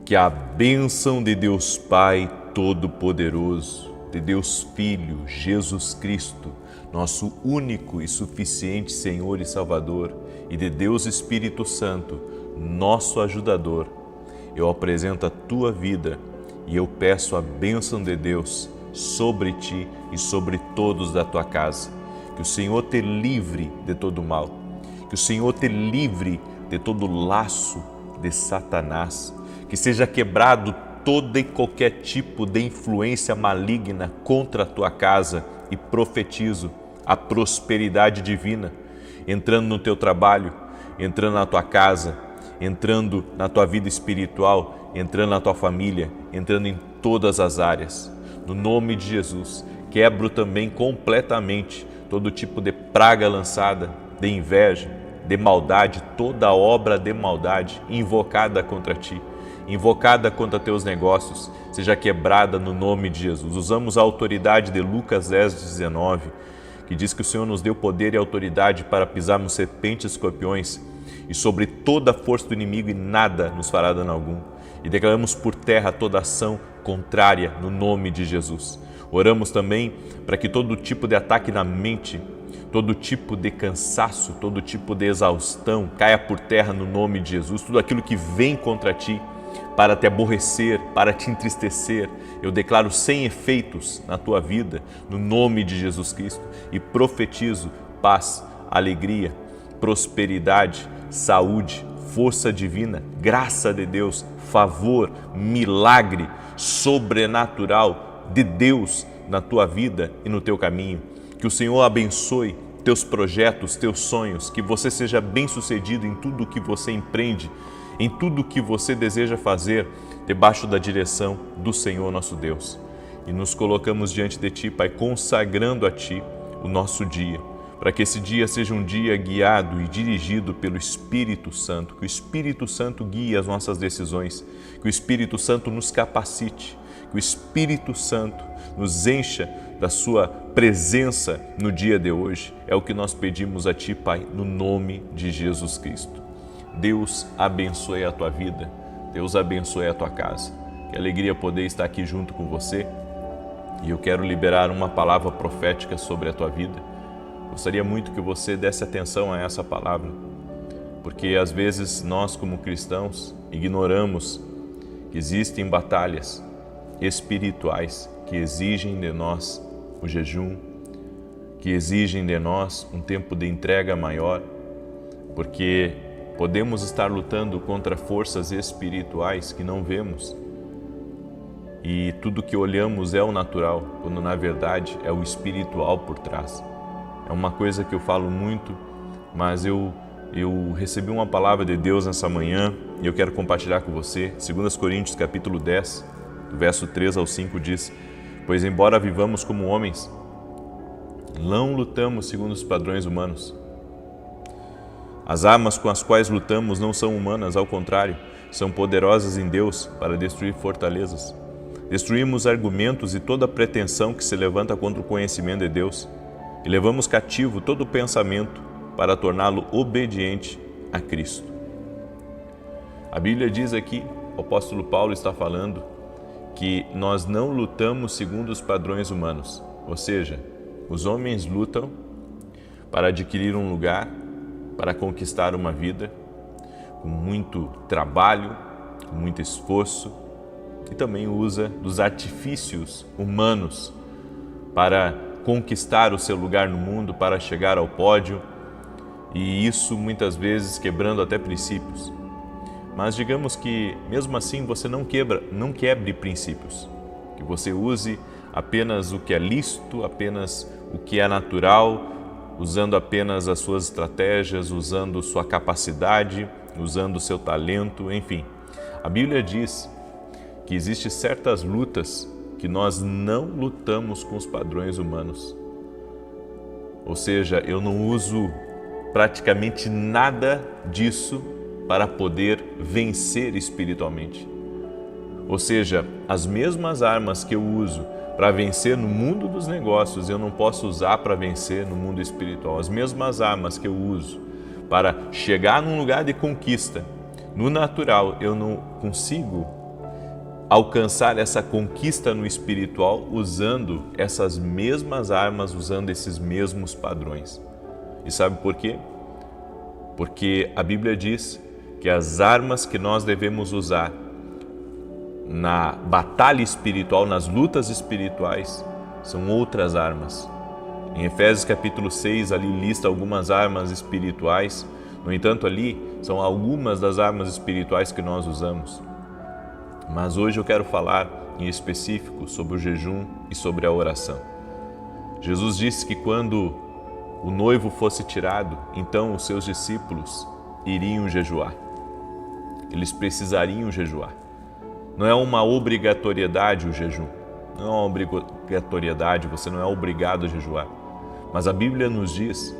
Que a bênção de Deus Pai Todo-Poderoso, de Deus Filho, Jesus Cristo, nosso único e suficiente Senhor e Salvador, e de Deus Espírito Santo, nosso ajudador, eu apresento a tua vida e eu peço a bênção de Deus sobre ti e sobre todos da tua casa. Que o Senhor te livre de todo mal, que o Senhor te livre de todo laço de Satanás, que seja quebrado todo e qualquer tipo de influência maligna contra a tua casa, e profetizo a prosperidade divina, entrando no teu trabalho, entrando na tua casa, entrando na tua vida espiritual, entrando na tua família, entrando em todas as áreas. No nome de Jesus, quebro também completamente todo tipo de praga lançada, de inveja, de maldade, toda obra de maldade invocada contra ti, invocada contra teus negócios, seja quebrada no nome de Jesus. Usamos a autoridade de Lucas 10:19, que diz que o Senhor nos deu poder e autoridade para pisarmos serpentes e escorpiões e sobre toda a força do inimigo, e nada nos fará dano algum. E declaramos por terra toda ação contrária no nome de Jesus. Oramos também para que todo tipo de ataque na mente, todo tipo de cansaço, todo tipo de exaustão caia por terra no nome de Jesus. Tudo aquilo que vem contra ti para te aborrecer, para te entristecer, eu declaro sem efeitos na tua vida, no nome de Jesus Cristo, e profetizo paz, alegria, prosperidade, saúde, força divina, graça de Deus, favor, milagre sobrenatural de Deus na tua vida e no teu caminho. Que o Senhor abençoe teus projetos, teus sonhos, que você seja bem-sucedido em tudo o que você empreende, em tudo o que você deseja fazer, debaixo da direção do Senhor nosso Deus. E nos colocamos diante de Ti, Pai, consagrando a Ti o nosso dia, para que esse dia seja um dia guiado e dirigido pelo Espírito Santo, que o Espírito Santo guie as nossas decisões, que o Espírito Santo nos capacite, que o Espírito Santo nos encha da sua presença no dia de hoje. É o que nós pedimos a Ti, Pai, no nome de Jesus Cristo. Deus abençoe a tua vida, Deus abençoe a tua casa. Que alegria poder estar aqui junto com você. E eu quero liberar uma palavra profética sobre a tua vida. Gostaria muito que você desse atenção a essa palavra, porque às vezes nós, como cristãos, ignoramos que existem batalhas espirituais que exigem de nós o jejum, que exigem de nós um tempo de entrega maior, porque podemos estar lutando contra forças espirituais que não vemos, e tudo que olhamos é o natural, quando na verdade é o espiritual por trás. É uma coisa que eu falo muito, mas eu recebi uma palavra de Deus nessa manhã e eu quero compartilhar com você. 2 Coríntios capítulo 10, do verso 3 ao 5 diz: pois embora vivamos como homens, não lutamos segundo os padrões humanos. As armas com as quais lutamos não são humanas, ao contrário, são poderosas em Deus para destruir fortalezas. Destruímos argumentos e toda pretensão que se levanta contra o conhecimento de Deus, e levamos cativo todo pensamento para torná-lo obediente a Cristo. A Bíblia diz aqui, o apóstolo Paulo está falando, que nós não lutamos segundo os padrões humanos, ou seja, os homens lutam para adquirir um lugar, para conquistar uma vida, com muito trabalho, com muito esforço, e também usa dos artifícios humanos para conquistar o seu lugar no mundo, para chegar ao pódio, e isso muitas vezes quebrando até princípios. Mas digamos que mesmo assim você não quebre princípios, que você use apenas o que é lícito, apenas o que é natural, usando apenas as suas estratégias, usando sua capacidade, usando o seu talento, enfim. A Bíblia diz que existem certas lutas que nós não lutamos com os padrões humanos. Ou seja, eu não uso praticamente nada disso para poder vencer espiritualmente. Ou seja, as mesmas armas que eu uso para vencer no mundo dos negócios, eu não posso usar para vencer no mundo espiritual. As mesmas armas que eu uso para chegar num lugar de conquista, no natural, eu não consigo alcançar essa conquista no espiritual usando essas mesmas armas, usando esses mesmos padrões. E sabe por quê? Porque a Bíblia diz que as armas que nós devemos usar na batalha espiritual, nas lutas espirituais, são outras armas. Em Efésios capítulo 6, ali lista algumas armas espirituais. No entanto, ali são algumas das armas espirituais que nós usamos. Mas hoje eu quero falar em específico sobre o jejum e sobre a oração. Jesus disse que quando o noivo fosse tirado, então os seus discípulos iriam jejuar. Eles precisariam jejuar. Não é uma obrigatoriedade o jejum. Não é uma obrigatoriedade, você não é obrigado a jejuar. Mas a Bíblia nos diz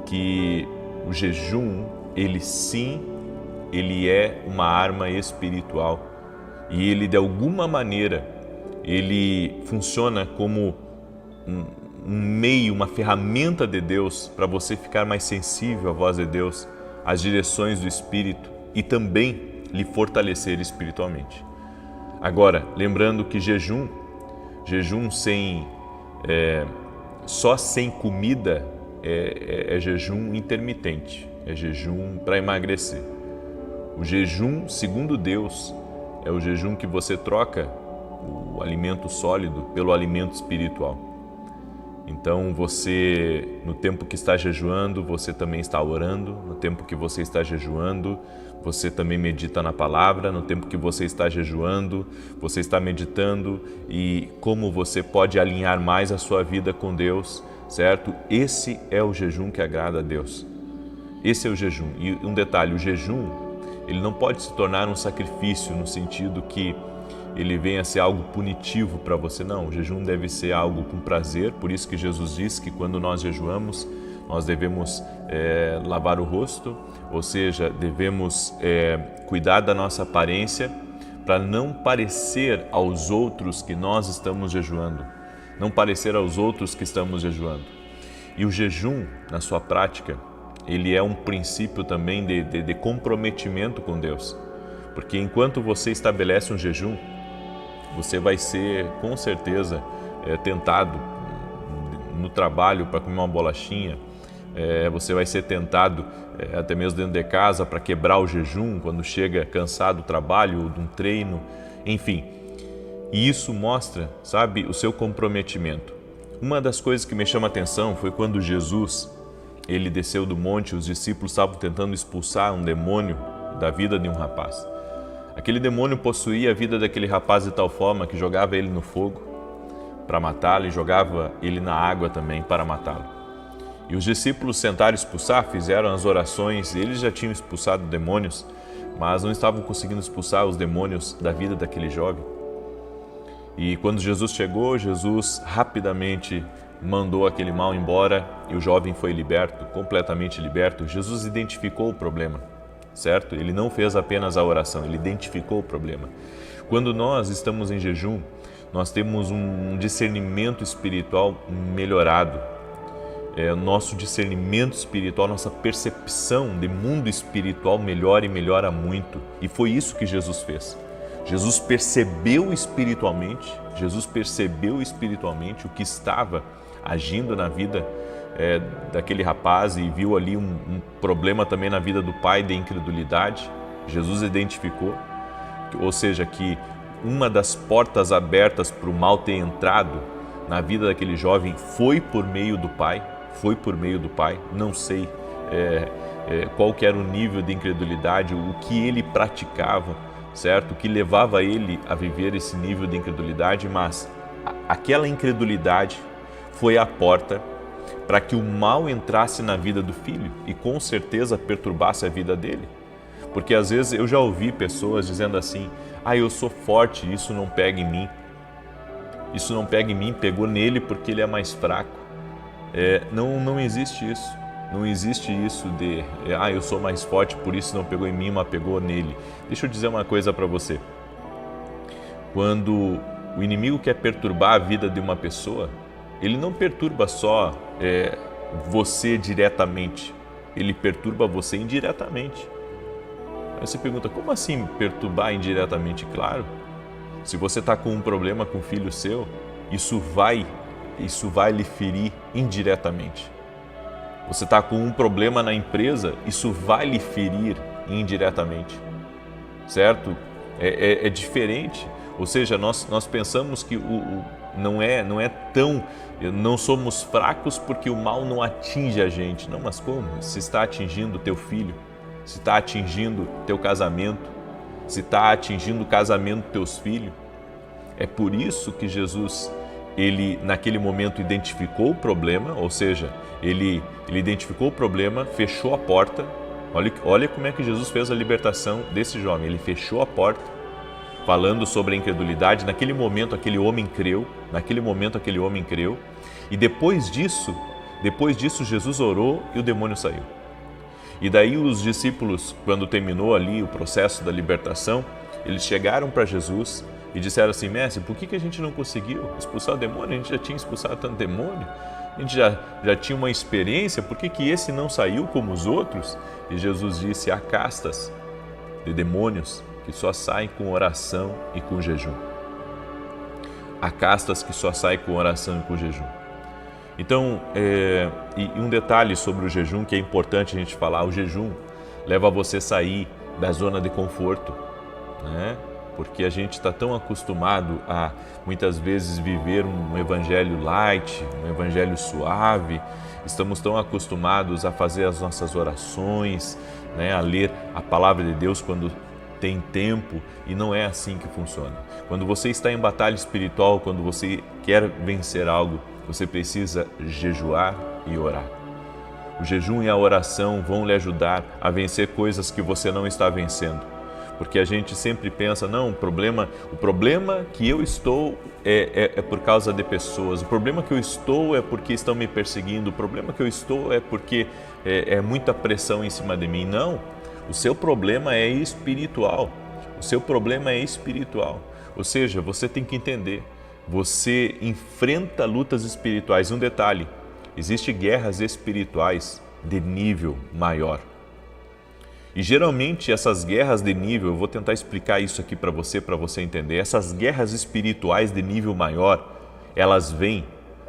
que o jejum, ele é uma arma espiritual. E ele, de alguma maneira, ele funciona como um meio, uma ferramenta de Deus para você ficar mais sensível à voz de Deus, às direções do Espírito e também lhe fortalecer espiritualmente. Agora, lembrando que jejum só sem comida é jejum intermitente, é jejum para emagrecer. O jejum, segundo Deus, é o jejum que você troca o alimento sólido pelo alimento espiritual. Então você, no tempo que está jejuando, você também está orando. No tempo que você está jejuando, você também medita na palavra. No tempo que você está jejuando, você está meditando e como você pode alinhar mais a sua vida com Deus, certo? Esse é o jejum que agrada a Deus. Esse é o jejum. E um detalhe, o jejum, ele não pode se tornar um sacrifício no sentido que ele venha a ser algo punitivo para você. Não, o jejum deve ser algo com prazer. Por isso que Jesus disse que quando nós jejuamos, nós devemos lavar o rosto, ou seja, devemos cuidar da nossa aparência para não parecer aos outros que nós estamos jejuando, não parecer aos outros que estamos jejuando. E o jejum, na sua prática, ele é um princípio também de comprometimento com Deus. Porque enquanto você estabelece um jejum, você vai ser, com certeza, tentado no trabalho para comer uma bolachinha, você vai ser tentado até mesmo dentro de casa para quebrar o jejum quando chega cansado do trabalho ou de um treino, enfim. E isso mostra, sabe, o seu comprometimento. Uma das coisas que me chama a atenção foi quando Jesus, ele desceu do monte, os discípulos estavam tentando expulsar um demônio da vida de um rapaz. Aquele demônio possuía a vida daquele rapaz de tal forma que jogava ele no fogo para matá-lo e jogava ele na água também para matá-lo. E os discípulos tentaram expulsar, fizeram as orações, eles já tinham expulsado demônios, mas não estavam conseguindo expulsar os demônios da vida daquele jovem. E quando Jesus chegou, Jesus rapidamente mandou aquele mal embora e o jovem foi liberto, completamente liberto. Jesus identificou o problema, certo? Ele não fez apenas a oração, ele identificou o problema. Quando nós estamos em jejum, nós temos um discernimento espiritual melhorado. Nosso discernimento espiritual, nossa percepção de mundo espiritual melhora e melhora muito. E foi isso que Jesus fez. Jesus percebeu espiritualmente o que estava agindo na vida daquele rapaz e viu ali um problema também na vida do pai de incredulidade. Jesus identificou, ou seja, que uma das portas abertas para o mal ter entrado na vida daquele jovem foi por meio do pai, não sei qual que era o nível de incredulidade, o que ele praticava, certo? O que levava ele a viver esse nível de incredulidade, mas aquela incredulidade foi a porta para que o mal entrasse na vida do filho e com certeza perturbasse a vida dele. Porque às vezes eu já ouvi pessoas dizendo assim: eu sou forte, isso não pega em mim. Isso não pega em mim, pegou nele porque ele é mais fraco. Não existe isso. Não existe isso de, eu sou mais forte, por isso não pegou em mim, mas pegou nele. Deixa eu dizer uma coisa para você. Quando o inimigo quer perturbar a vida de uma pessoa, ele não perturba só você diretamente, ele perturba você indiretamente. Aí você pergunta, como assim perturbar indiretamente? Claro, Se você está com um problema com o filho seu, isso vai lhe ferir indiretamente. Você está com um problema na empresa, isso vai lhe ferir indiretamente, certo? É diferente. Ou seja, nós pensamos que não somos fracos porque o mal não atinge a gente. Não, mas como? Se está atingindo o teu filho, se está atingindo teu casamento, se está atingindo o casamento dos teus filhos. É por isso que Jesus, ele naquele momento identificou o problema, ou seja, ele identificou o problema, fechou a porta. Olha como é que Jesus fez a libertação desse jovem. Ele fechou a porta, falando sobre a incredulidade. Naquele momento aquele homem creu, e depois disso Jesus orou e o demônio saiu. E daí os discípulos, quando terminou ali o processo da libertação, eles chegaram para Jesus e disseram assim: mestre, por que a gente não conseguiu expulsar o demônio? A gente já tinha expulsado tanto demônio, a gente já tinha uma experiência, por que esse não saiu como os outros? E Jesus disse: há castas de demônios que só saem com oração e com jejum. Há castas que só saem com oração e com jejum. Então, e um detalhe sobre o jejum que é importante a gente falar: o jejum leva você a sair da zona de conforto, né? Porque a gente está tão acostumado a, muitas vezes, viver um evangelho light, um evangelho suave, estamos tão acostumados a fazer as nossas orações, né? A ler a palavra de Deus quando tem tempo, e não é assim que funciona. Quando você está em batalha espiritual, quando você quer vencer algo, você precisa jejuar e orar. O jejum e a oração vão lhe ajudar a vencer coisas que você não está vencendo. Porque a gente sempre pensa, não, o problema que eu estou é por causa de pessoas, o problema que eu estou é porque estão me perseguindo, o problema que eu estou é porque é muita pressão em cima de mim. Não, o seu problema é espiritual, ou seja, você tem que entender, você enfrenta lutas espirituais. Um detalhe, existem guerras espirituais de nível maior. E geralmente essas guerras de nível, eu vou tentar explicar isso aqui para você entender. Essas guerras espirituais de nível maior, elas vêm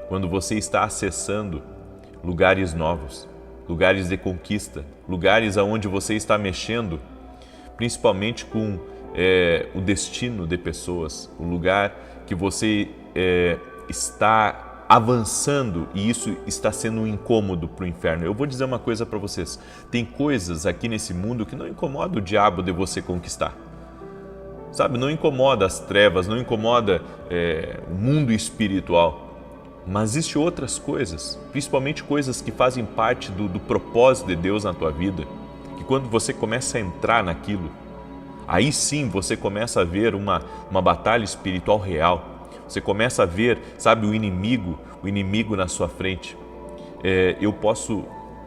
quando você está acessando lugares novos, lugares de conquista, lugares aonde você está mexendo, principalmente com o destino de pessoas, o lugar que você está avançando, e isso está sendo um incômodo para o inferno. Eu vou dizer uma coisa para vocês: tem coisas aqui nesse mundo que não incomoda o diabo de você conquistar, sabe? Não incomoda as trevas, não incomoda o mundo espiritual, mas existem outras coisas, principalmente coisas que fazem parte do propósito de Deus na tua vida, que quando você começa a entrar naquilo, aí sim você começa a ver uma batalha espiritual real. Você começa a ver, sabe, o inimigo na sua frente. Eu posso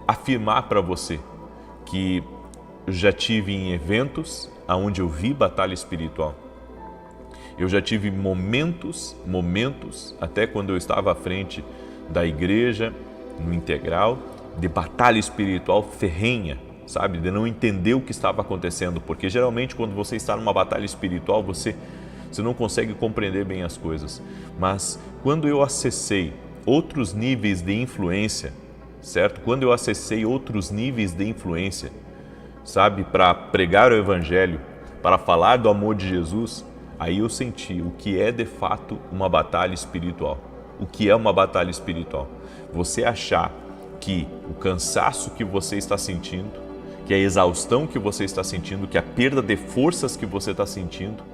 afirmar para você que eu já tive em eventos onde eu vi batalha espiritual. Eu já tive momentos, até quando eu estava à frente da igreja, no integral, de batalha espiritual ferrenha, sabe, de não entender o que estava acontecendo, porque geralmente quando você está numa batalha espiritual, você não consegue compreender bem as coisas. Mas quando eu acessei outros níveis de influência, certo? Quando eu acessei outros níveis de influência, sabe, para pregar o evangelho, para falar do amor de Jesus, aí eu senti o que é de fato uma batalha espiritual. O que é uma batalha espiritual? Você achar que o cansaço que você está sentindo, que a exaustão que você está sentindo, que a perda de forças que você está sentindo,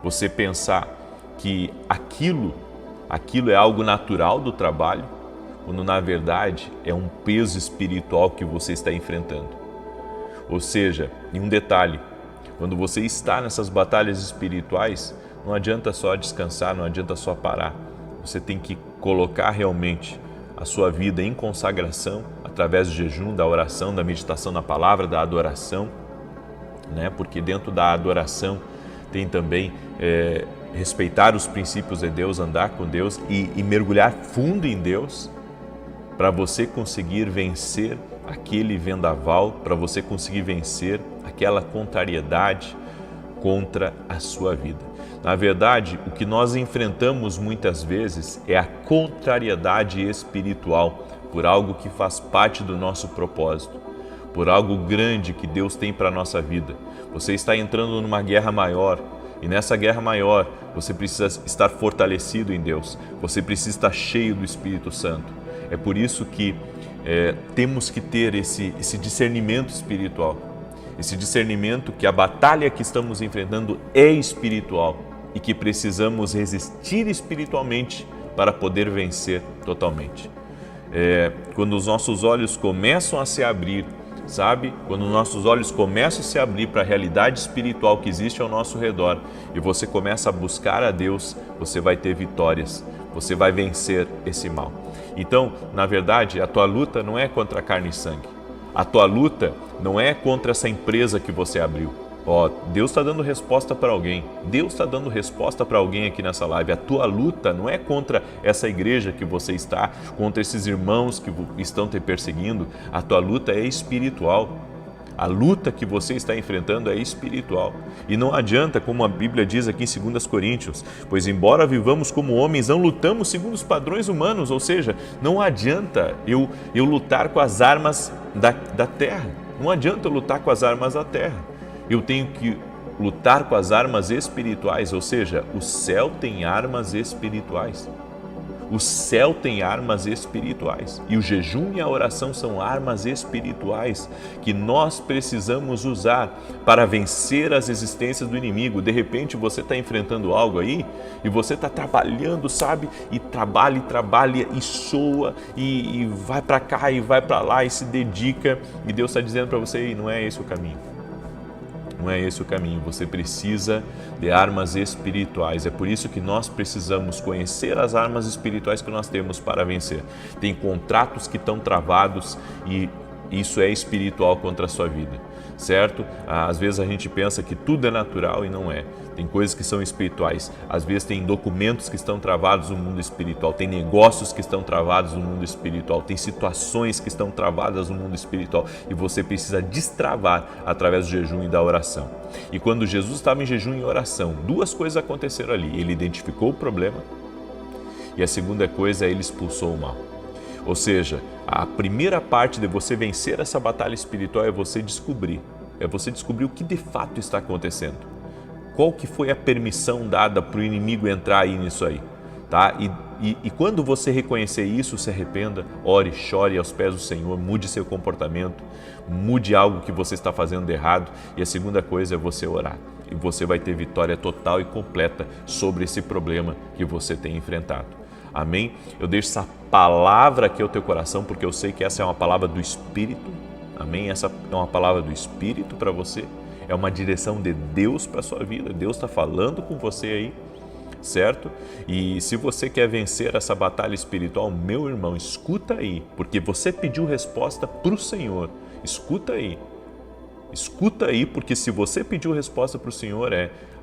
você pensar que aquilo é algo natural do trabalho, quando na verdade é um peso espiritual que você está enfrentando. Ou seja, em um detalhe, quando você está nessas batalhas espirituais, não adianta só descansar, não adianta só parar. Você tem que colocar realmente a sua vida em consagração, através do jejum, da oração, da meditação na palavra, da adoração, né? Porque dentro da adoração tem também respeitar os princípios de Deus, andar com Deus e mergulhar fundo em Deus, para você conseguir vencer aquele vendaval, para você conseguir vencer aquela contrariedade contra a sua vida. Na verdade, o que nós enfrentamos muitas vezes é a contrariedade espiritual por algo que faz parte do nosso propósito, por algo grande que Deus tem para a nossa vida. Você está entrando numa guerra maior, e nessa guerra maior você precisa estar fortalecido em Deus, você precisa estar cheio do Espírito Santo. É por isso que temos que ter esse discernimento espiritual, esse discernimento que a batalha que estamos enfrentando é espiritual e que precisamos resistir espiritualmente para poder vencer totalmente. Quando os nossos olhos começam a se abrir, sabe? Quando nossos olhos começam a se abrir para a realidade espiritual que existe ao nosso redor e você começa a buscar a Deus, você vai ter vitórias, você vai vencer esse mal. Então, na verdade, a tua luta não é contra carne e sangue. A tua luta não é contra essa empresa que você abriu. Deus está dando resposta para alguém. Deus está dando resposta para alguém aqui nessa live. A tua luta não é contra essa igreja que você está, contra esses irmãos que estão te perseguindo. A tua luta é espiritual. A luta que você está enfrentando é espiritual. E não adianta, como a Bíblia diz aqui em 2 Coríntios, pois embora vivamos como homens, não lutamos segundo os padrões humanos. Ou seja, não adianta eu lutar com as armas da terra. Não adianta eu lutar com as armas da terra. Eu tenho que lutar com as armas espirituais, ou seja, o céu tem armas espirituais. O céu tem armas espirituais. E o jejum e a oração são armas espirituais que nós precisamos usar para vencer as resistências do inimigo. De repente você está enfrentando algo aí e você está trabalhando, sabe? E trabalha e soa e vai para cá e vai para lá e se dedica. E Deus está dizendo para você, não é esse o caminho. Não é esse o caminho, você precisa de armas espirituais. É por isso que nós precisamos conhecer as armas espirituais que nós temos para vencer. Tem contratos que estão travados e isso é espiritual contra a sua vida, certo? Às vezes a gente pensa que tudo é natural e não é. Tem coisas que são espirituais. Às vezes tem documentos que estão travados no mundo espiritual, tem negócios que estão travados no mundo espiritual, tem situações que estão travadas no mundo espiritual e você precisa destravar através do jejum e da oração. E quando Jesus estava em jejum e oração, duas coisas aconteceram ali. Ele identificou o problema e a segunda coisa é ele expulsou o mal. Ou seja, a primeira parte de você vencer essa batalha espiritual é você descobrir o que de fato está acontecendo. Qual que foi a permissão dada para o inimigo entrar aí nisso aí, tá? E quando você reconhecer isso, se arrependa, ore, chore aos pés do Senhor, mude seu comportamento, mude algo que você está fazendo de errado. E a segunda coisa é você orar. E você vai ter vitória total e completa sobre esse problema que você tem enfrentado. Amém? Eu deixo essa palavra aqui ao teu coração, porque eu sei que essa é uma palavra do Espírito. Amém? Essa é uma palavra do Espírito para você. É uma direção de Deus para a sua vida. Deus está falando com você aí, certo? E se você quer vencer essa batalha espiritual, meu irmão, escuta aí, porque você pediu resposta para o Senhor. Escuta aí. Escuta aí, porque se você pediu resposta para o Senhor,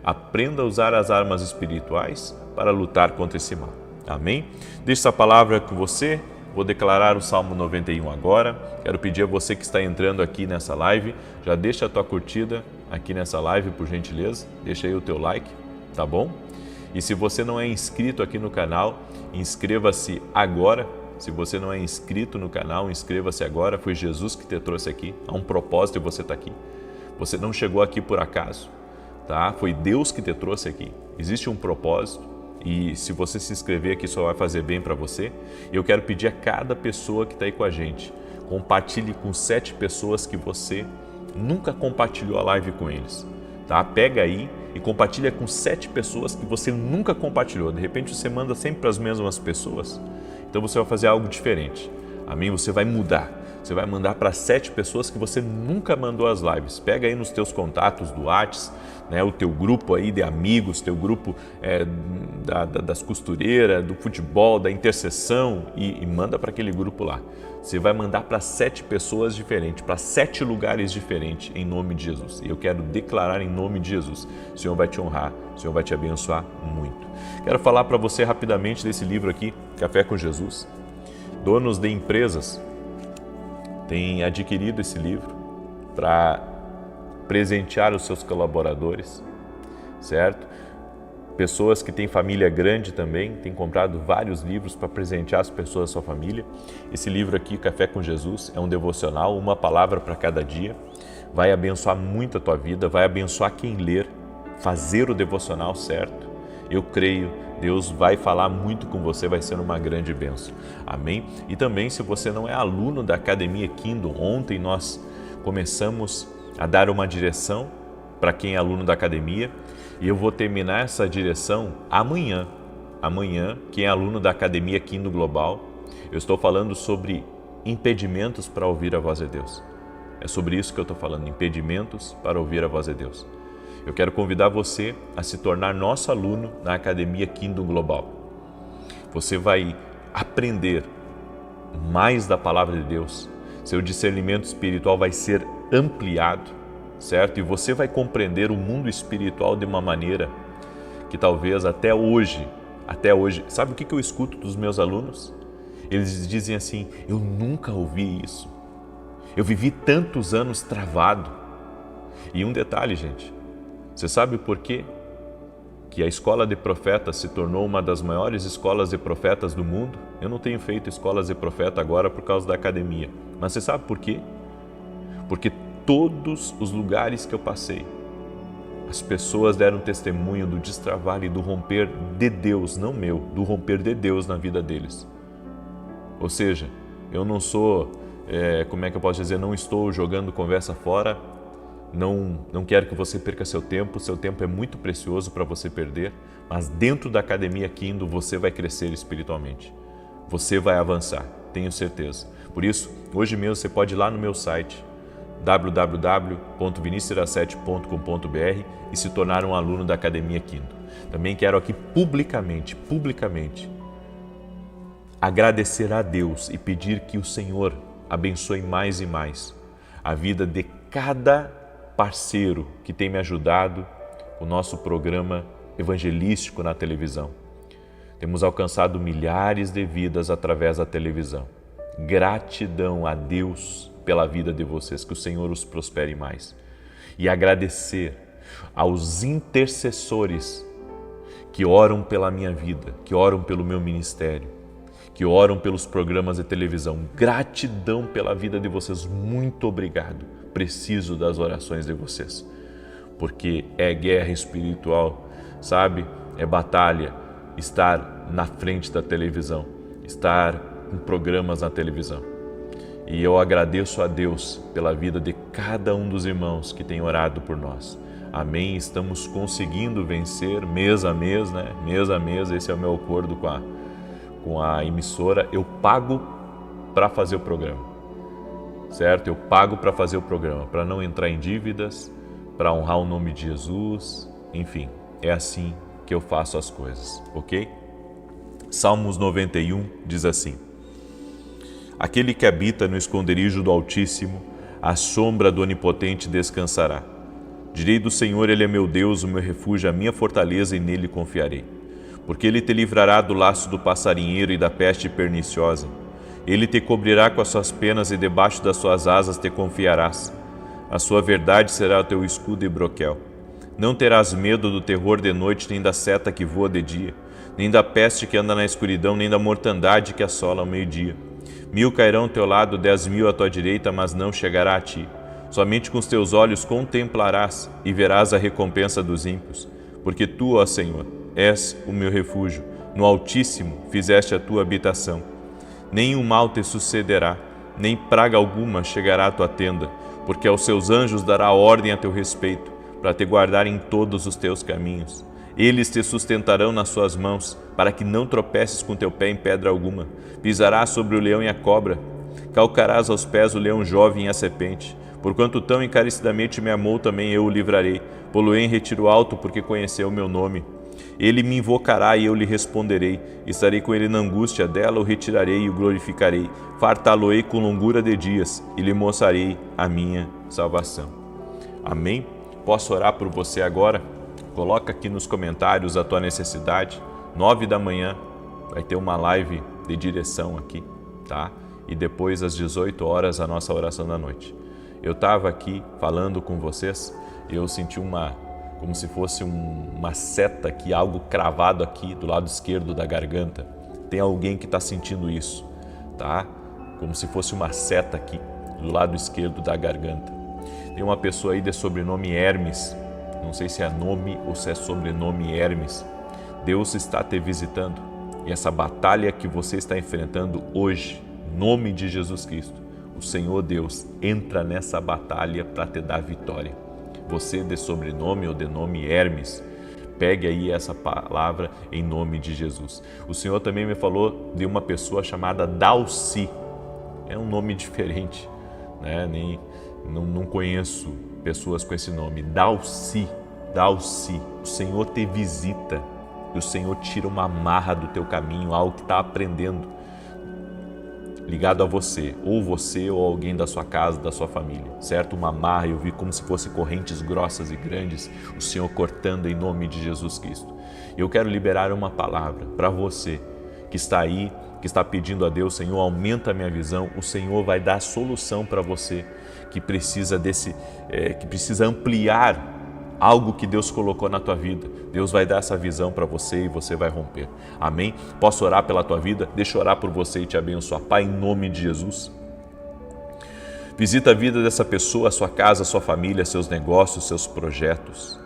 aprenda a usar as armas espirituais para lutar contra esse mal. Amém? Deixa essa palavra com você. Vou declarar o Salmo 91 agora. Quero pedir a você que está entrando aqui nessa live, já deixa a tua curtida aqui nessa live, por gentileza. Deixa aí o teu like, tá bom? E se você não é inscrito aqui no canal, inscreva-se agora. Se você não é inscrito no canal, inscreva-se agora. Foi Jesus que te trouxe aqui. Há um propósito e você está aqui. Você não chegou aqui por acaso, tá? Foi Deus que te trouxe aqui. Existe um propósito. E se você se inscrever aqui, só vai fazer bem para você. Eu quero pedir a cada pessoa que está aí com a gente, compartilhe com 7 pessoas que você nunca compartilhou a live com eles. Tá? Pega aí e compartilha com 7 pessoas que você nunca compartilhou. De repente você manda sempre para as mesmas pessoas. Então você vai fazer algo diferente. Amém? Você vai mudar. Você vai mandar para 7 pessoas que você nunca mandou as lives. Pega aí nos teus contatos do WhatsApp, né, o teu grupo aí de amigos, teu grupo das costureiras, do futebol, da intercessão e manda para aquele grupo lá. Você vai mandar para 7 pessoas diferentes, para 7 lugares diferentes, em nome de Jesus. E eu quero declarar em nome de Jesus. O Senhor vai te honrar, o Senhor vai te abençoar muito. Quero falar para você rapidamente desse livro aqui, Café com Jesus. Donos de empresas têm adquirido esse livro para presentear os seus colaboradores, certo? Pessoas que têm família grande também, têm comprado vários livros para presentear as pessoas da sua família. Esse livro aqui, Café com Jesus, é um devocional, uma palavra para cada dia. Vai abençoar muito a tua vida, vai abençoar quem ler, fazer o devocional certo. Eu creio, Deus vai falar muito com você, vai ser uma grande bênção. Amém? E também, se você não é aluno da Academia Kindle, ontem nós começamos a dar uma direção para quem é aluno da Academia e eu vou terminar essa direção amanhã. Amanhã, quem é aluno da Academia Kindle Global, eu estou falando sobre impedimentos para ouvir a voz de Deus. É sobre isso que eu estou falando, impedimentos para ouvir a voz de Deus. Eu quero convidar você a se tornar nosso aluno na Academia Kindle Global. Você vai aprender mais da Palavra de Deus, seu discernimento espiritual vai ser ampliado, certo? E você vai compreender o mundo espiritual de uma maneira que talvez até hoje, sabe o que eu escuto dos meus alunos? Eles dizem assim, eu nunca ouvi isso, eu vivi tantos anos travado. E um detalhe, gente, você sabe por quê que a escola de profetas se tornou uma das maiores escolas de profetas do mundo? Eu não tenho feito escolas de profeta agora por causa da academia, mas você sabe por quê? Porque todos os lugares que eu passei, as pessoas deram testemunho do destravar e do romper de Deus, não meu, do romper de Deus na vida deles. Ou seja, eu não sou, não estou jogando conversa fora, não quero que você perca seu tempo é muito precioso para você perder, mas dentro da Academia Kindle você vai crescer espiritualmente, você vai avançar, tenho certeza. Por isso, hoje mesmo você pode ir lá no meu site, www.vinicius17.com.br e se tornar um aluno da Academia Kindle. Também quero aqui publicamente, agradecer a Deus e pedir que o Senhor abençoe mais e mais a vida de cada parceiro que tem me ajudado o nosso programa evangelístico na televisão. Temos alcançado milhares de vidas através da televisão. Gratidão a Deus pela vida de vocês, que o Senhor os prospere mais. E agradecer aos intercessores que oram pela minha vida, que oram pelo meu ministério, que oram pelos programas de televisão. Gratidão pela vida de vocês, muito obrigado. Preciso das orações de vocês, porque é guerra espiritual, sabe? É batalha estar na frente da televisão, estar em programas na televisão. E eu agradeço a Deus pela vida de cada um dos irmãos que tem orado por nós. Amém? Estamos conseguindo vencer mês a mês, né? Mês a mês, esse é o meu acordo com a emissora. Eu pago para fazer o programa. Certo? Eu pago para fazer o programa, para não entrar em dívidas, para honrar o nome de Jesus, enfim, é assim que eu faço as coisas, ok? Salmos 91 diz assim: aquele que habita no esconderijo do Altíssimo, à sombra do Onipotente descansará. Direi do Senhor, Ele é meu Deus, o meu refúgio, a minha fortaleza, e nele confiarei. Porque Ele te livrará do laço do passarinheiro e da peste perniciosa. Ele te cobrirá com as suas penas e debaixo das suas asas te confiarás. A sua verdade será o teu escudo e broquel. Não terás medo do terror de noite, nem da seta que voa de dia, nem da peste que anda na escuridão, nem da mortandade que assola ao meio-dia. 1000 cairão ao teu lado, 10.000 à tua direita, mas não chegará a ti. Somente com os teus olhos contemplarás e verás a recompensa dos ímpios. Porque tu, ó Senhor, és o meu refúgio, no Altíssimo fizeste a tua habitação. Nenhum mal te sucederá, nem praga alguma chegará à tua tenda, porque aos seus anjos dará ordem a teu respeito, para te guardar em todos os teus caminhos. Eles te sustentarão nas suas mãos, para que não tropeces com teu pé em pedra alguma. Pisarás sobre o leão e a cobra, calcarás aos pés o leão jovem e a serpente. Porquanto tão encarecidamente me amou, também eu o livrarei. Pô-lo-ei em retiro alto, porque conheceu o meu nome. Ele me invocará e eu lhe responderei. Estarei com ele na angústia, dela o retirarei e o glorificarei. Fartá-lo-ei com longura de dias e lhe mostrarei a minha salvação. Amém? Posso orar por você agora? Coloca aqui nos comentários a tua necessidade. 9 da manhã vai ter uma live de direção aqui, tá? E depois às 18 horas a nossa oração da noite. Eu estava aqui falando com vocês e eu senti como se fosse uma seta aqui, algo cravado aqui do lado esquerdo da garganta. Tem alguém que está sentindo isso, tá? Como se fosse uma seta aqui do lado esquerdo da garganta. Tem uma pessoa aí de sobrenome Hermes, não sei se é nome ou se é sobrenome Hermes. Deus está te visitando e essa batalha que você está enfrentando hoje, em nome de Jesus Cristo, o Senhor Deus entra nessa batalha para te dar vitória. Você de sobrenome ou de nome Hermes, pegue aí essa palavra em nome de Jesus. O Senhor também me falou de uma pessoa chamada Dalci. É um nome diferente, né? Não conheço pessoas com esse nome. Dalci, o Senhor te visita e o Senhor tira uma amarra do teu caminho, algo que está aprendendo, ligado a você ou alguém da sua casa, da sua família, certo? Uma amarra, eu vi como se fossem correntes grossas e grandes, o Senhor cortando em nome de Jesus Cristo. Eu quero liberar uma palavra para você que está aí, que está pedindo a Deus, Senhor, aumenta a minha visão. O Senhor vai dar solução para você que precisa que precisa ampliar algo que Deus colocou na tua vida. Deus vai dar essa visão para você e você vai romper. Amém? Posso orar pela tua vida? Deixa eu orar por você e te abençoar. Pai, em nome de Jesus, visita a vida dessa pessoa, a sua casa, a sua família, seus negócios, seus projetos.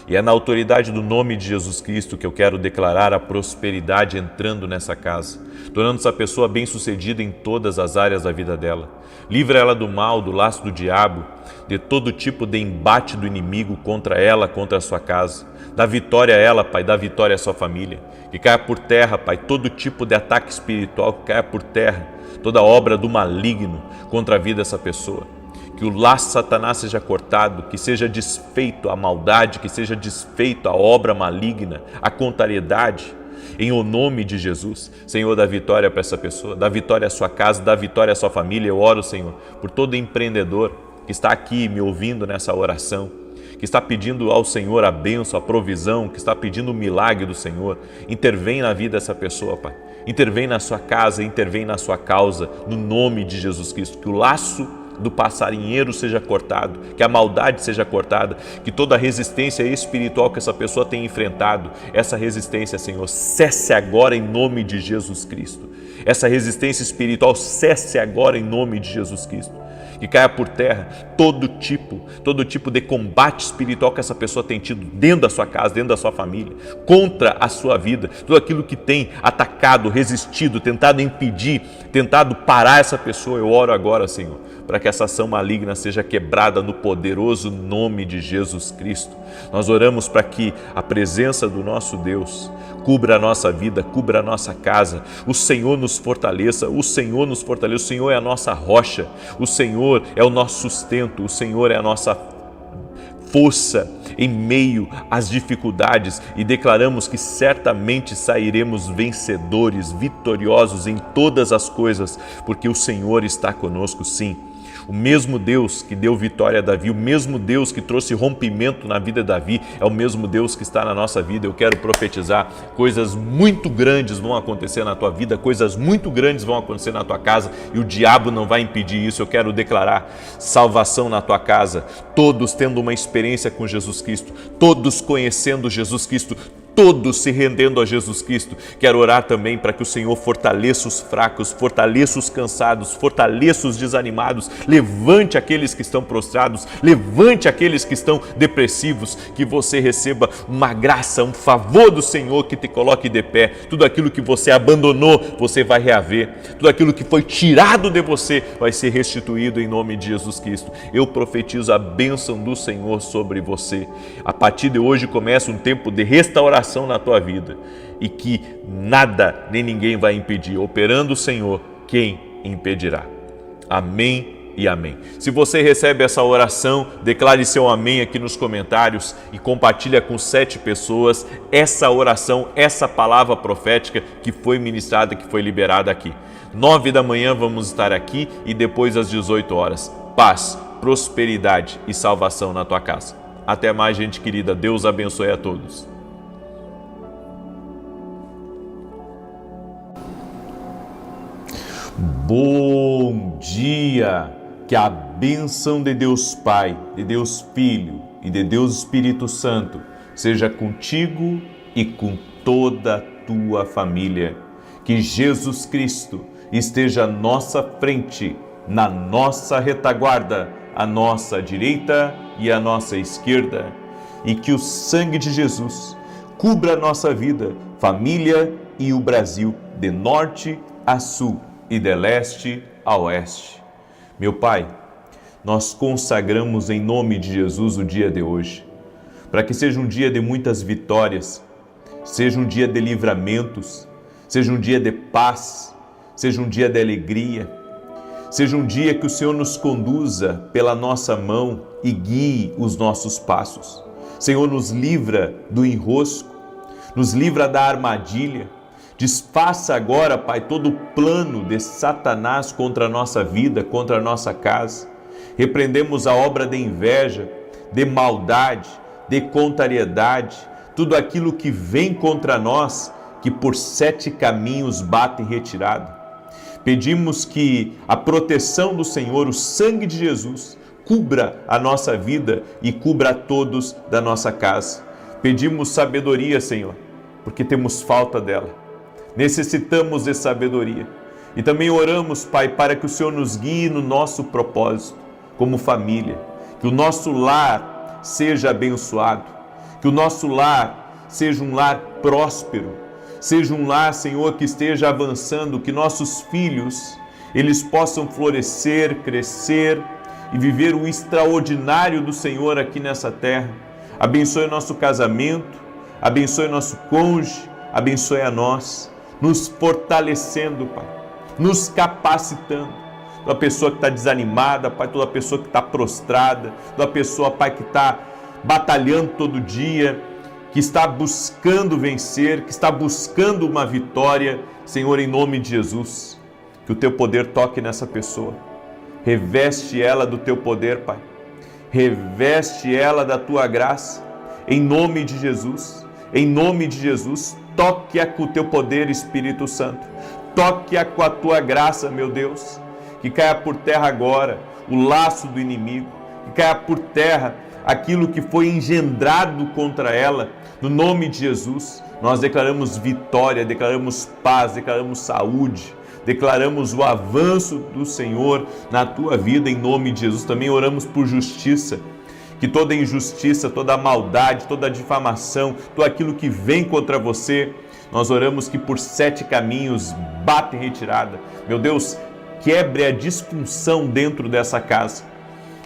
E é na autoridade do nome de Jesus Cristo que eu quero declarar a prosperidade entrando nessa casa, tornando essa pessoa bem-sucedida em todas as áreas da vida dela. Livra ela do mal, do laço do diabo, de todo tipo de embate do inimigo contra ela, contra a sua casa. Dá vitória a ela, Pai, dá vitória à sua família. Que caia por terra, Pai, todo tipo de ataque espiritual, que caia por terra, toda obra do maligno contra a vida dessa pessoa. Que o laço de Satanás seja cortado, que seja desfeito a maldade, que seja desfeito a obra maligna, a contrariedade, em o nome de Jesus. Senhor, dá vitória para essa pessoa, dá vitória à sua casa, dá vitória à sua família. Eu oro, Senhor, por todo empreendedor que está aqui me ouvindo nessa oração, que está pedindo ao Senhor a bênção, a provisão, que está pedindo o milagre do Senhor. Intervém na vida dessa pessoa, Pai. Intervém na sua casa, intervém na sua causa, no nome de Jesus Cristo. Que o laço do passarinheiro seja cortado, que a maldade seja cortada, que toda a resistência espiritual que essa pessoa tem enfrentado, essa resistência, Senhor, cesse agora em nome de Jesus Cristo. Essa resistência espiritual cesse agora em nome de Jesus Cristo. Que caia por terra todo tipo de combate espiritual que essa pessoa tem tido dentro da sua casa, dentro da sua família, contra a sua vida, tudo aquilo que tem atacado, resistido, tentado impedir, tentado parar essa pessoa. Eu oro agora, Senhor, para que essa ação maligna seja quebrada no poderoso nome de Jesus Cristo. Nós oramos para que a presença do nosso Deus cubra a nossa vida, cubra a nossa casa. O Senhor nos fortaleça, o Senhor nos fortaleça. O Senhor é a nossa rocha, o Senhor é o nosso sustento, o Senhor é a nossa força em meio às dificuldades, e declaramos que certamente sairemos vencedores, vitoriosos em todas as coisas, porque o Senhor está conosco, sim. O mesmo Deus que deu vitória a Davi, o mesmo Deus que trouxe rompimento na vida de Davi, é o mesmo Deus que está na nossa vida. Eu quero profetizar, coisas muito grandes vão acontecer na tua vida, coisas muito grandes vão acontecer na tua casa, e o diabo não vai impedir isso. Eu quero declarar salvação na tua casa, todos tendo uma experiência com Jesus Cristo, todos conhecendo Jesus Cristo, todos se rendendo a Jesus Cristo. Quero orar também para que o Senhor fortaleça os fracos, fortaleça os cansados, fortaleça os desanimados, levante aqueles que estão prostrados, levante aqueles que estão depressivos, que você receba uma graça, um favor do Senhor que te coloque de pé. Tudo aquilo que você abandonou, você vai reaver. Tudo aquilo que foi tirado de você vai ser restituído em nome de Jesus Cristo. Eu profetizo a bênção do Senhor sobre você. A partir de hoje começa um tempo de restauração na tua vida, e que nada nem ninguém vai impedir. Operando o Senhor, quem impedirá? Amém e amém. Se você recebe essa oração, declare seu amém aqui nos comentários e compartilha com 7 pessoas essa oração, essa palavra profética que foi ministrada, que foi liberada aqui. 9 da manhã vamos estar aqui, e depois às 18 horas. Paz, prosperidade e salvação na tua casa. Até mais, gente querida. Deus abençoe a todos. Bom dia! Que a bênção de Deus Pai, de Deus Filho e de Deus Espírito Santo seja contigo e com toda a tua família. Que Jesus Cristo esteja à nossa frente, na nossa retaguarda, à nossa direita e à nossa esquerda. E que o sangue de Jesus cubra a nossa vida, família e o Brasil, de norte a sul e de leste a oeste. Meu Pai, nós consagramos em nome de Jesus o dia de hoje, para que seja um dia de muitas vitórias, seja um dia de livramentos, seja um dia de paz, seja um dia de alegria, seja um dia que o Senhor nos conduza pela nossa mão e guie os nossos passos. Senhor, nos livra do enrosco, nos livra da armadilha. Desfaça agora, Pai, todo o plano de Satanás contra a nossa vida, contra a nossa casa. Repreendemos a obra de inveja, de maldade, de contrariedade, tudo aquilo que vem contra nós, que por 7 caminhos bate em retirada. Pedimos que a proteção do Senhor, o sangue de Jesus, cubra a nossa vida e cubra a todos da nossa casa. Pedimos sabedoria, Senhor, porque temos falta dela. Necessitamos de sabedoria. E também oramos, Pai, para que o Senhor nos guie no nosso propósito, como família. Que o nosso lar seja abençoado. Que o nosso lar seja um lar próspero. Seja um lar, Senhor, que esteja avançando, que nossos filhos, eles possam florescer, crescer e viver o extraordinário do Senhor aqui nessa terra. Abençoe o nosso casamento, abençoe o nosso cônjuge, abençoe a nós, nos fortalecendo, Pai, nos capacitando. Toda pessoa que está desanimada, Pai, toda pessoa que está prostrada, toda pessoa, Pai, que está batalhando todo dia, que está buscando vencer, que está buscando uma vitória, Senhor, em nome de Jesus, que o Teu poder toque nessa pessoa. Reveste ela do Teu poder, Pai. Reveste ela da Tua graça, em nome de Jesus. Em nome de Jesus, toque-a com o Teu poder, Espírito Santo. Toque-a com a Tua graça, meu Deus. Que caia por terra agora o laço do inimigo. Que caia por terra aquilo que foi engendrado contra ela. No nome de Jesus, nós declaramos vitória, declaramos paz, declaramos saúde, declaramos o avanço do Senhor na tua vida, em nome de Jesus. Também oramos por justiça, que toda injustiça, toda maldade, toda difamação, tudo aquilo que vem contra você, nós oramos que por 7 caminhos bate em retirada. Meu Deus, quebre a disfunção dentro dessa casa.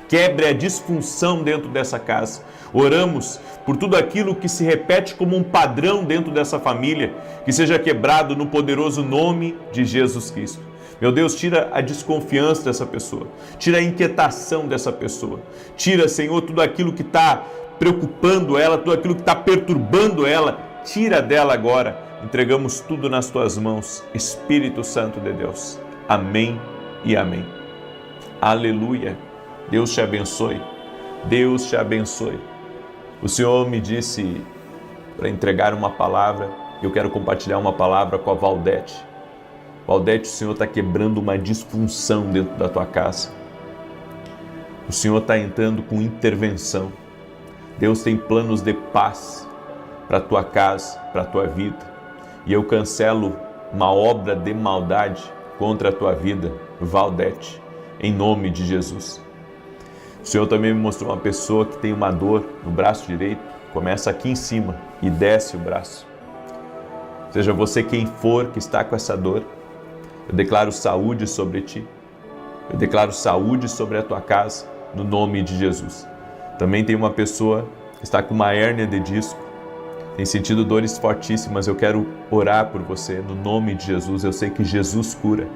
Quebre a disfunção dentro dessa casa. Oramos por tudo aquilo que se repete como um padrão dentro dessa família, que seja quebrado no poderoso nome de Jesus Cristo. Meu Deus, tira a desconfiança dessa pessoa, tira a inquietação dessa pessoa, tira, Senhor, tudo aquilo que está preocupando ela, tudo aquilo que está perturbando ela, tira dela agora. Entregamos tudo nas tuas mãos, Espírito Santo de Deus. Amém e amém. Aleluia. Deus te abençoe. Deus te abençoe. O Senhor me disse para entregar uma palavra. Eu quero compartilhar uma palavra com a Valdete. Valdete, o Senhor está quebrando uma disfunção dentro da tua casa. O Senhor está entrando com intervenção. Deus tem planos de paz para a tua casa, para a tua vida. E eu cancelo uma obra de maldade contra a tua vida, Valdete, em nome de Jesus. O Senhor também me mostrou uma pessoa que tem uma dor no braço direito, começa aqui em cima e desce o braço. Seja você quem for que está com essa dor, eu declaro saúde sobre ti. Eu declaro saúde sobre a tua casa, no nome de Jesus. Também tem uma pessoa que está com uma hérnia de disco, tem sentido dores fortíssimas. Eu quero orar por você, no nome de Jesus. Eu sei que Jesus cura.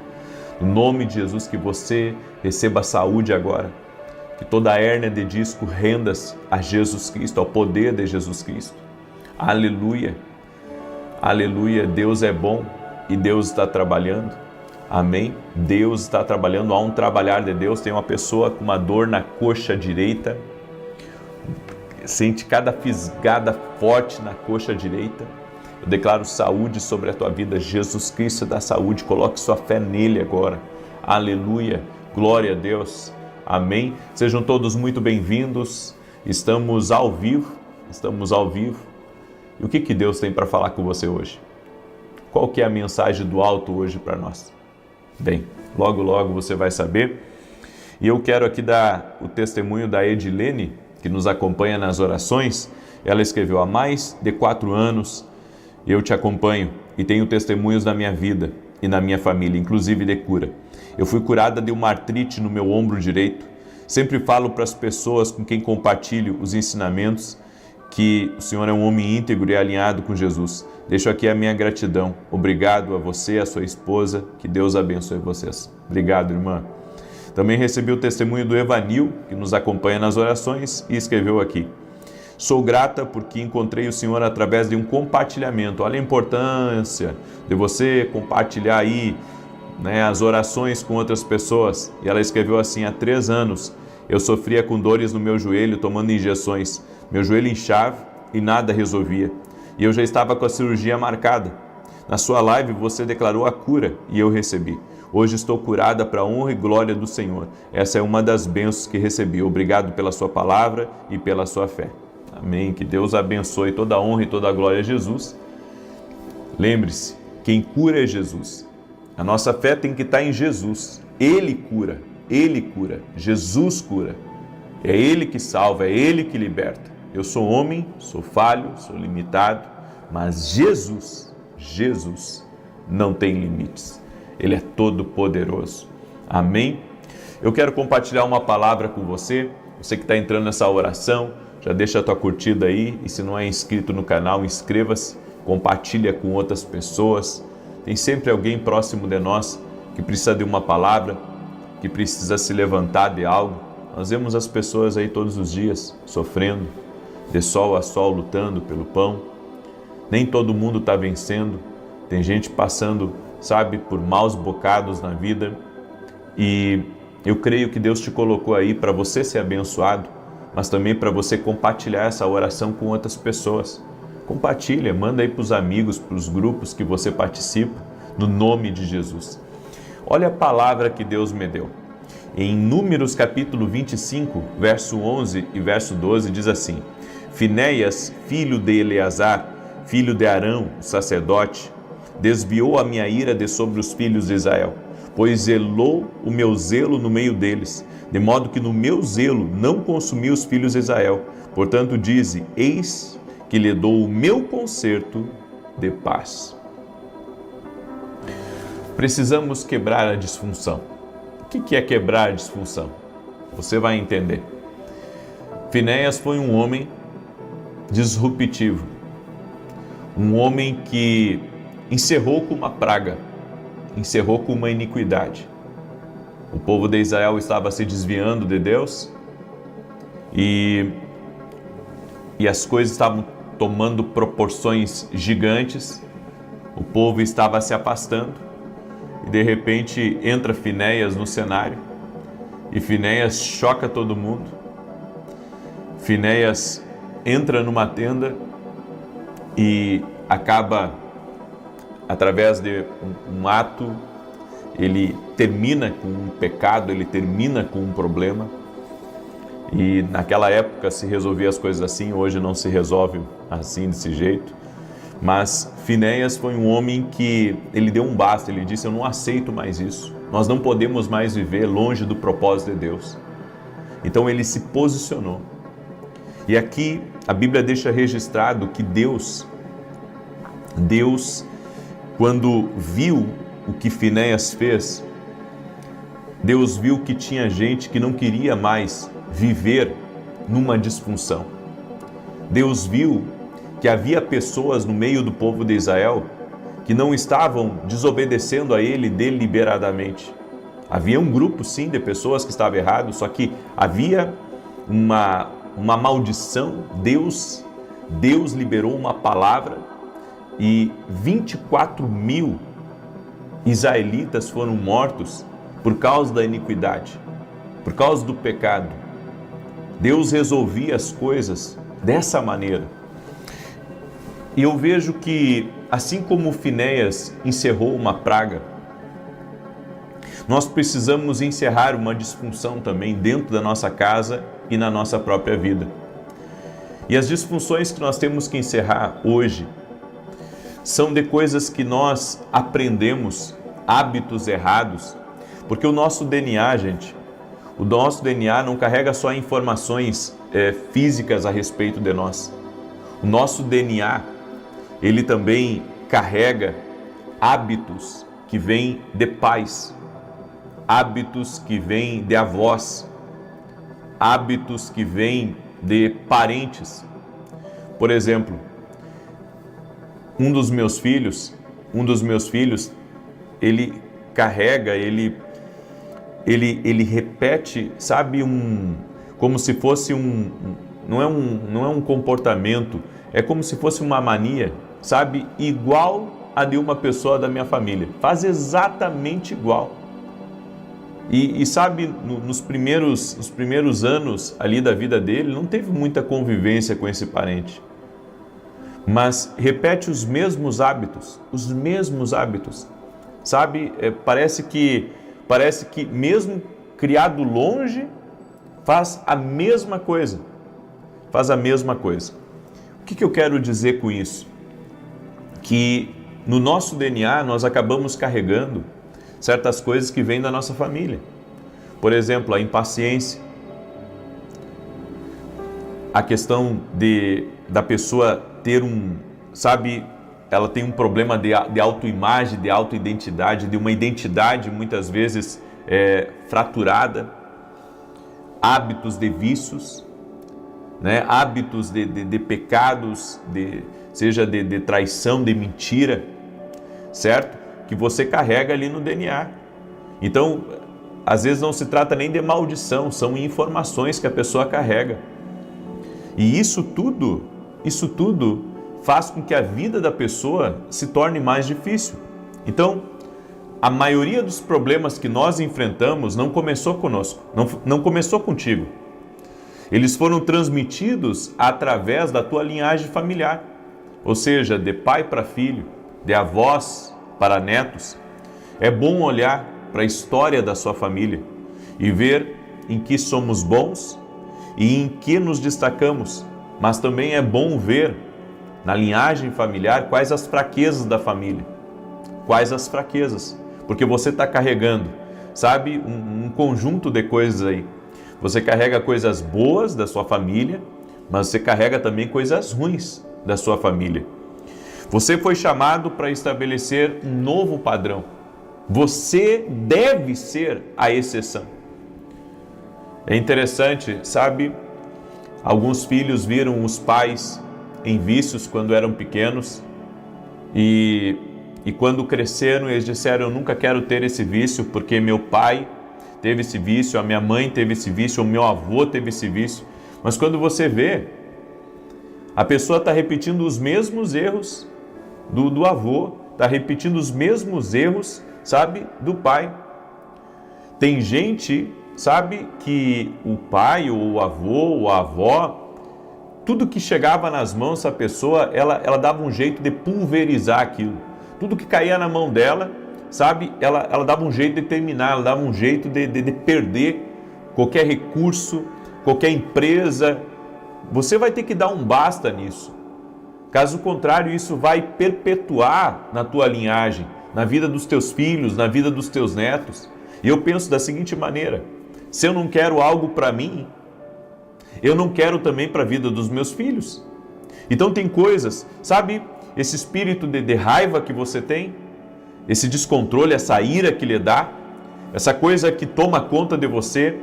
No nome de Jesus, que você receba saúde agora. Que toda a hérnia de disco renda-se a Jesus Cristo, ao poder de Jesus Cristo. Aleluia. Aleluia. Deus é bom e Deus está trabalhando. Amém? Deus está trabalhando, há um trabalhar de Deus. Tem uma pessoa com uma dor na coxa direita, sente cada fisgada forte na coxa direita. Eu declaro saúde sobre a tua vida. Jesus Cristo dá saúde, coloque sua fé nele agora. Aleluia, glória a Deus. Amém? Sejam todos muito bem-vindos. Estamos ao vivo E o que Deus tem para falar com você hoje? Qual que é a mensagem do alto hoje para nós? Bem, logo logo você vai saber. E eu quero aqui dar o testemunho da Edilene, que nos acompanha nas orações. Ela escreveu: há mais de 4 anos eu te acompanho e tenho testemunhos da minha vida e na minha família, inclusive de cura. Eu fui curada de uma artrite no meu ombro direito. Sempre falo para as pessoas com quem compartilho os ensinamentos que o Senhor é um homem íntegro e alinhado com Jesus. Deixo aqui a minha gratidão. Obrigado a você, a sua esposa. Que Deus abençoe vocês. Obrigado, irmã. Também recebi o testemunho do Evanil, que nos acompanha nas orações, e escreveu aqui: sou grata porque encontrei o Senhor através de um compartilhamento. Olha a importância de você compartilhar aí, as orações com outras pessoas. E ela escreveu assim: há 3 anos eu sofria com dores no meu joelho, tomando injeções. Meu joelho inchava e nada resolvia. E eu já estava com a cirurgia marcada. Na sua live você declarou a cura e eu recebi. Hoje estou curada para a honra e glória do Senhor. Essa é uma das bênçãos que recebi. Obrigado pela sua palavra e pela sua fé. Amém. Que Deus abençoe. Toda a honra e toda a glória a Jesus. Lembre-se, quem cura é Jesus. A nossa fé tem que estar em Jesus. Ele cura. Ele cura. Jesus cura. É Ele que salva, é Ele que liberta. Eu sou homem, sou falho, sou limitado, mas Jesus não tem limites. Ele é todo poderoso. Amém? Eu quero compartilhar uma palavra com você. Você que está entrando nessa oração, já deixa a tua curtida aí. E se não é inscrito no canal, inscreva-se. Compartilha com outras pessoas. Tem sempre alguém próximo de nós que precisa de uma palavra, que precisa se levantar de algo. Nós vemos as pessoas aí todos os dias sofrendo, de sol a sol, lutando pelo pão. Nem todo mundo está vencendo. Tem gente passando, por maus bocados na vida. E eu creio que Deus te colocou aí para você ser abençoado, mas também para você compartilhar essa oração com outras pessoas. Compartilha, manda aí para os amigos, para os grupos que você participa, no nome de Jesus. Olha a palavra que Deus me deu. Em Números capítulo 25, verso 11 e verso 12, diz assim: Finéias, filho de Eleazar, filho de Arão, o sacerdote, desviou a minha ira de sobre os filhos de Israel, pois zelou o meu zelo no meio deles, de modo que no meu zelo não consumi os filhos de Israel. Portanto, dize: eis que lhe dou o meu conserto de paz. Precisamos quebrar a disfunção. O que é quebrar a disfunção? Você vai entender. Finéias foi um homem disruptivo, um homem que encerrou com uma praga, encerrou com uma iniquidade. O povo de Israel estava se desviando de Deus e as coisas estavam tomando proporções gigantes. O povo estava se afastando e de repente entra Finéias no cenário e Finéias choca todo mundo. Finéias entra numa tenda e acaba, através de um ato, ele termina com um pecado, ele termina com um problema. E naquela época se resolvia as coisas assim, hoje não se resolve assim, desse jeito. Mas Finéias foi um homem que ele deu um basta, ele disse: eu não aceito mais isso. Nós não podemos mais viver longe do propósito de Deus. Então ele se posicionou. E aqui a Bíblia deixa registrado que Deus, quando viu o que Finéias fez, Deus viu que tinha gente que não queria mais viver numa disfunção. Deus viu que havia pessoas no meio do povo de Israel que não estavam desobedecendo a Ele deliberadamente. Havia um grupo, sim, de pessoas que estavam errados, só que havia uma maldição. Deus liberou uma palavra e 24.000 israelitas foram mortos por causa da iniquidade, por causa do pecado. Deus resolvia as coisas dessa maneira. E eu vejo que, assim como Finéias encerrou uma praga, nós precisamos encerrar uma disfunção também dentro da nossa casa e na nossa própria vida. E as disfunções que nós temos que encerrar hoje são de coisas que nós aprendemos, hábitos errados, porque o nosso DNA, gente, o nosso DNA não carrega só informações físicas a respeito de nós. O nosso DNA, ele também carrega hábitos que vêm de pais, hábitos que vêm de avós, hábitos que vêm de parentes. Por exemplo, um dos meus filhos, ele carrega, ele repete, sabe, como se fosse não é um comportamento, é como se fosse uma mania, sabe, igual a de uma pessoa da minha família, faz exatamente igual. E sabe, nos primeiros anos ali da vida dele, não teve muita convivência com esse parente, mas repete os mesmos hábitos, sabe, parece que mesmo criado longe, faz a mesma coisa. O que eu quero dizer com isso? Que no nosso DNA nós acabamos carregando certas coisas que vêm da nossa família. Por exemplo, a impaciência, a questão da pessoa ter ela tem um problema de autoimagem, de autoidentidade, de uma identidade muitas vezes fraturada, hábitos de vícios, né? Hábitos de pecados, seja de traição, de mentira, certo? Que você carrega ali no DNA. Então, às vezes não se trata nem de maldição, são informações que a pessoa carrega. E isso tudo faz com que a vida da pessoa se torne mais difícil. Então, a maioria dos problemas que nós enfrentamos não começou conosco, não começou contigo. Eles foram transmitidos através da tua linhagem familiar, ou seja, de pai para filho, de avós para netos. É bom olhar para a história da sua família e ver em que somos bons e em que nos destacamos, mas também é bom ver na linhagem familiar quais as fraquezas da família, porque você está carregando, sabe, um conjunto de coisas aí. Você carrega coisas boas da sua família, mas você carrega também coisas ruins da sua família. Você foi chamado para estabelecer um novo padrão. Você deve ser a exceção. É interessante, sabe? Alguns filhos viram os pais em vícios quando eram pequenos e quando cresceram eles disseram: eu nunca quero ter esse vício porque meu pai teve esse vício, a minha mãe teve esse vício, o meu avô teve esse vício. Mas quando você vê, a pessoa está repetindo os mesmos erros do avô, está repetindo os mesmos erros, sabe, do pai. Tem gente, sabe, que o pai, ou o avô, ou a avó, tudo que chegava nas mãos dessa pessoa, ela dava um jeito de pulverizar aquilo. Tudo que caía na mão dela, sabe, ela dava um jeito de terminar, ela dava um jeito de perder qualquer recurso, qualquer empresa. Você vai ter que dar um basta nisso. Caso contrário, isso vai perpetuar na tua linhagem, na vida dos teus filhos, na vida dos teus netos. E eu penso da seguinte maneira: se eu não quero algo para mim, eu não quero também para a vida dos meus filhos. Então tem coisas, sabe, esse espírito de raiva que você tem, esse descontrole, essa ira que lhe dá, essa coisa que toma conta de você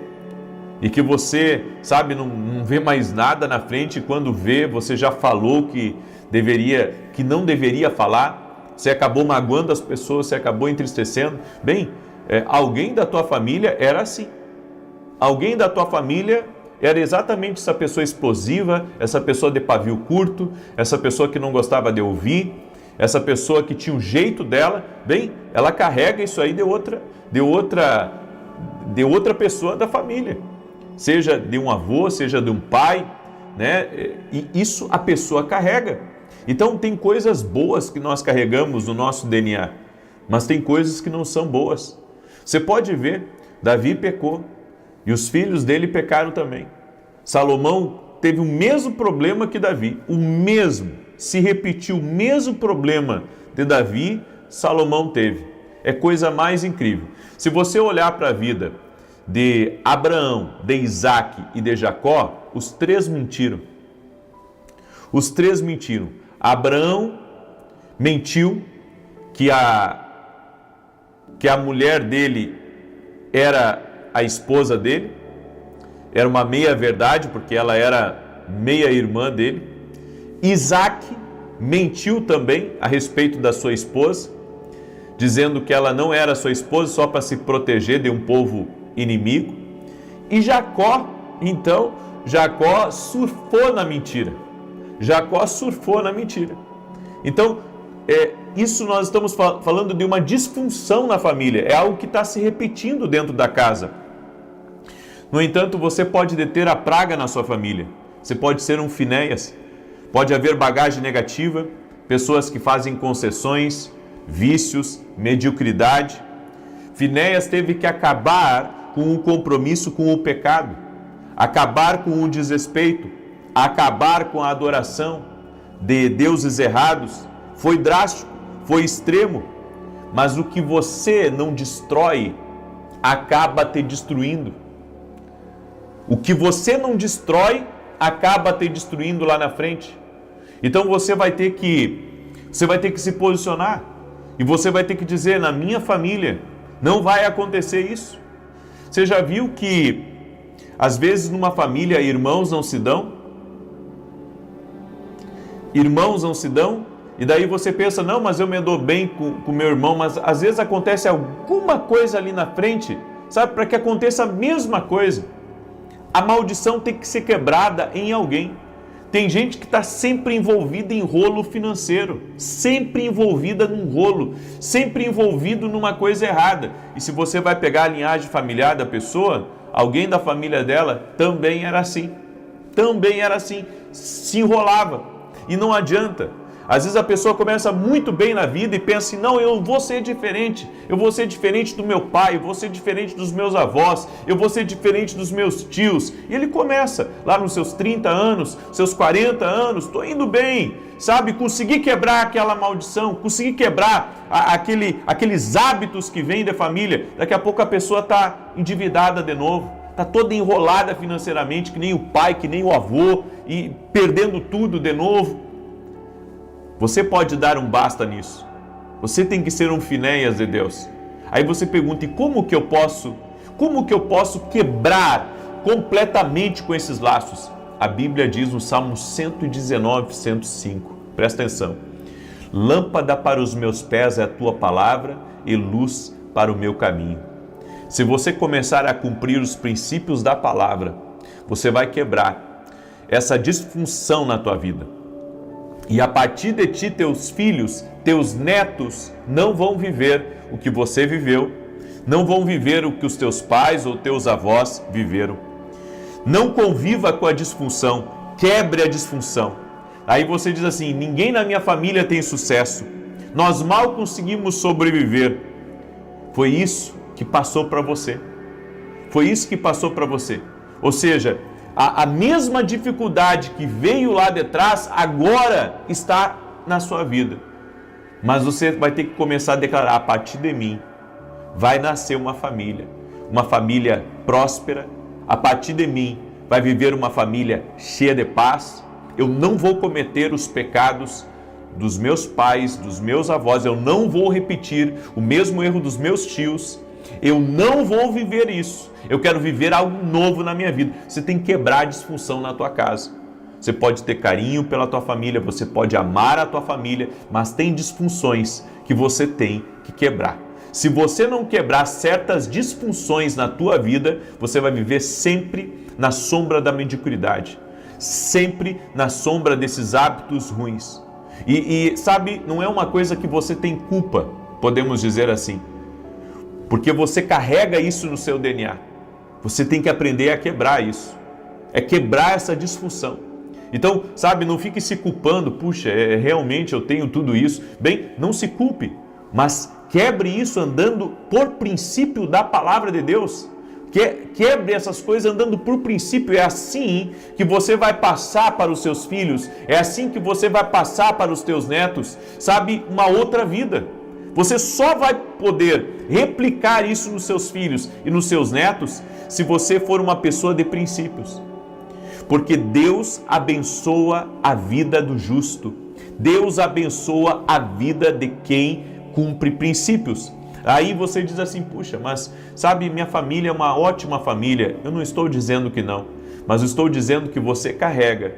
e que você, sabe, não vê mais nada na frente, e quando vê, você já falou que não deveria falar, você acabou magoando as pessoas, você acabou entristecendo. Bem, alguém da tua família era assim. Alguém da tua família era exatamente essa pessoa explosiva, essa pessoa de pavio curto, essa pessoa que não gostava de ouvir, essa pessoa que tinha o jeito dela. Bem, ela carrega isso aí de outra pessoa da família, seja de um avô, seja de um pai, né? E isso a pessoa carrega. Então tem coisas boas que nós carregamos no nosso DNA, mas tem coisas que não são boas. Você pode ver, Davi pecou e os filhos dele pecaram também. Salomão teve o mesmo problema que Davi, o mesmo, se repetiu o mesmo problema de Davi, Salomão teve. É coisa mais incrível. Se você olhar para a vida de Abraão, de Isaac e de Jacó, os três mentiram. Os três mentiram. Abraão mentiu que a mulher dele era a esposa dele, era uma meia-verdade, porque ela era meia-irmã dele. Isaac mentiu também a respeito da sua esposa, dizendo que ela não era sua esposa só para se proteger de um povo inimigo. E Jacó, então, Jacó surfou na mentira. Jacó surfou na mentira. Então, isso nós estamos falando de uma disfunção na família, é algo que está se repetindo dentro da casa. No entanto, você pode deter a praga na sua família, você pode ser um Finéias, pode haver bagagem negativa, pessoas que fazem concessões, vícios, mediocridade. Finéias teve que acabar com o compromisso com o pecado, acabar com o desrespeito, acabar com a adoração de deuses errados. Foi drástico, foi extremo, mas o que você não destrói acaba te destruindo. O que você não destrói acaba te destruindo lá na frente. Então você vai ter que se posicionar e você vai ter que dizer: na minha família não vai acontecer isso. Você já viu que às vezes numa família irmãos não se dão? Irmãos não se dão? E daí você pensa: não, mas eu me dou bem com meu irmão, mas às vezes acontece alguma coisa ali na frente, sabe, para que aconteça a mesma coisa. A maldição tem que ser quebrada em alguém. Tem gente que está sempre envolvida em rolo financeiro, sempre envolvida num rolo, sempre envolvido numa coisa errada. E se você vai pegar a linhagem familiar da pessoa, alguém da família dela também era assim, se enrolava. E não adianta. Às vezes a pessoa começa muito bem na vida e pensa assim: não, eu vou ser diferente do meu pai, eu vou ser diferente dos meus avós, eu vou ser diferente dos meus tios. E ele começa lá nos seus 30 anos, seus 40 anos, estou indo bem, sabe, consegui quebrar aquela maldição, consegui quebrar aqueles hábitos que vêm da família. Daqui a pouco a pessoa está endividada de novo, está toda enrolada financeiramente, que nem o pai, que nem o avô, e perdendo tudo de novo. Você pode dar um basta nisso. Você tem que ser um Finéias de Deus. Aí você pergunta: e como que eu posso quebrar completamente com esses laços? A Bíblia diz no Salmo 119, 105. Presta atenção. Lâmpada para os meus pés é a tua palavra e luz para o meu caminho. Se você começar a cumprir os princípios da palavra, você vai quebrar essa disfunção na tua vida. E a partir de ti, teus filhos, teus netos não vão viver o que você viveu, não vão viver o que os teus pais ou teus avós viveram. Não conviva com a disfunção, quebre a disfunção. Aí você diz assim: ninguém na minha família tem sucesso, nós mal conseguimos sobreviver. Foi isso que passou para você. Foi isso que passou para você. Ou seja, a mesma dificuldade que veio lá de trás, agora está na sua vida. Mas você vai ter que começar a declarar: a partir de mim vai nascer uma família próspera. A partir de mim vai viver uma família cheia de paz. Eu não vou cometer os pecados dos meus pais, dos meus avós. Eu não vou repetir o mesmo erro dos meus tios. Eu não vou viver isso. Eu quero viver algo novo na minha vida. Você tem que quebrar a disfunção na tua casa. Você pode ter carinho pela tua família, você pode amar a tua família, mas tem disfunções que você tem que quebrar. Se você não quebrar certas disfunções na tua vida, você vai viver sempre na sombra da mediocridade, sempre na sombra desses hábitos ruins. E sabe, não é uma coisa que você tem culpa, podemos dizer assim, porque você carrega isso no seu DNA. Você tem que aprender a quebrar isso, é quebrar essa disfunção. Então, sabe, não fique se culpando: puxa, realmente eu tenho tudo isso. Bem, não se culpe, mas quebre isso andando por princípio da palavra de Deus. Quebre essas coisas andando por princípio. É assim que você vai passar para os seus filhos, é assim que você vai passar para os teus netos, sabe, uma outra vida. Você só vai poder replicar isso nos seus filhos e nos seus netos se você for uma pessoa de princípios. Porque Deus abençoa a vida do justo. Deus abençoa a vida de quem cumpre princípios. Aí você diz assim, puxa, mas sabe, minha família é uma ótima família. Eu não estou dizendo que não, mas estou dizendo que você carrega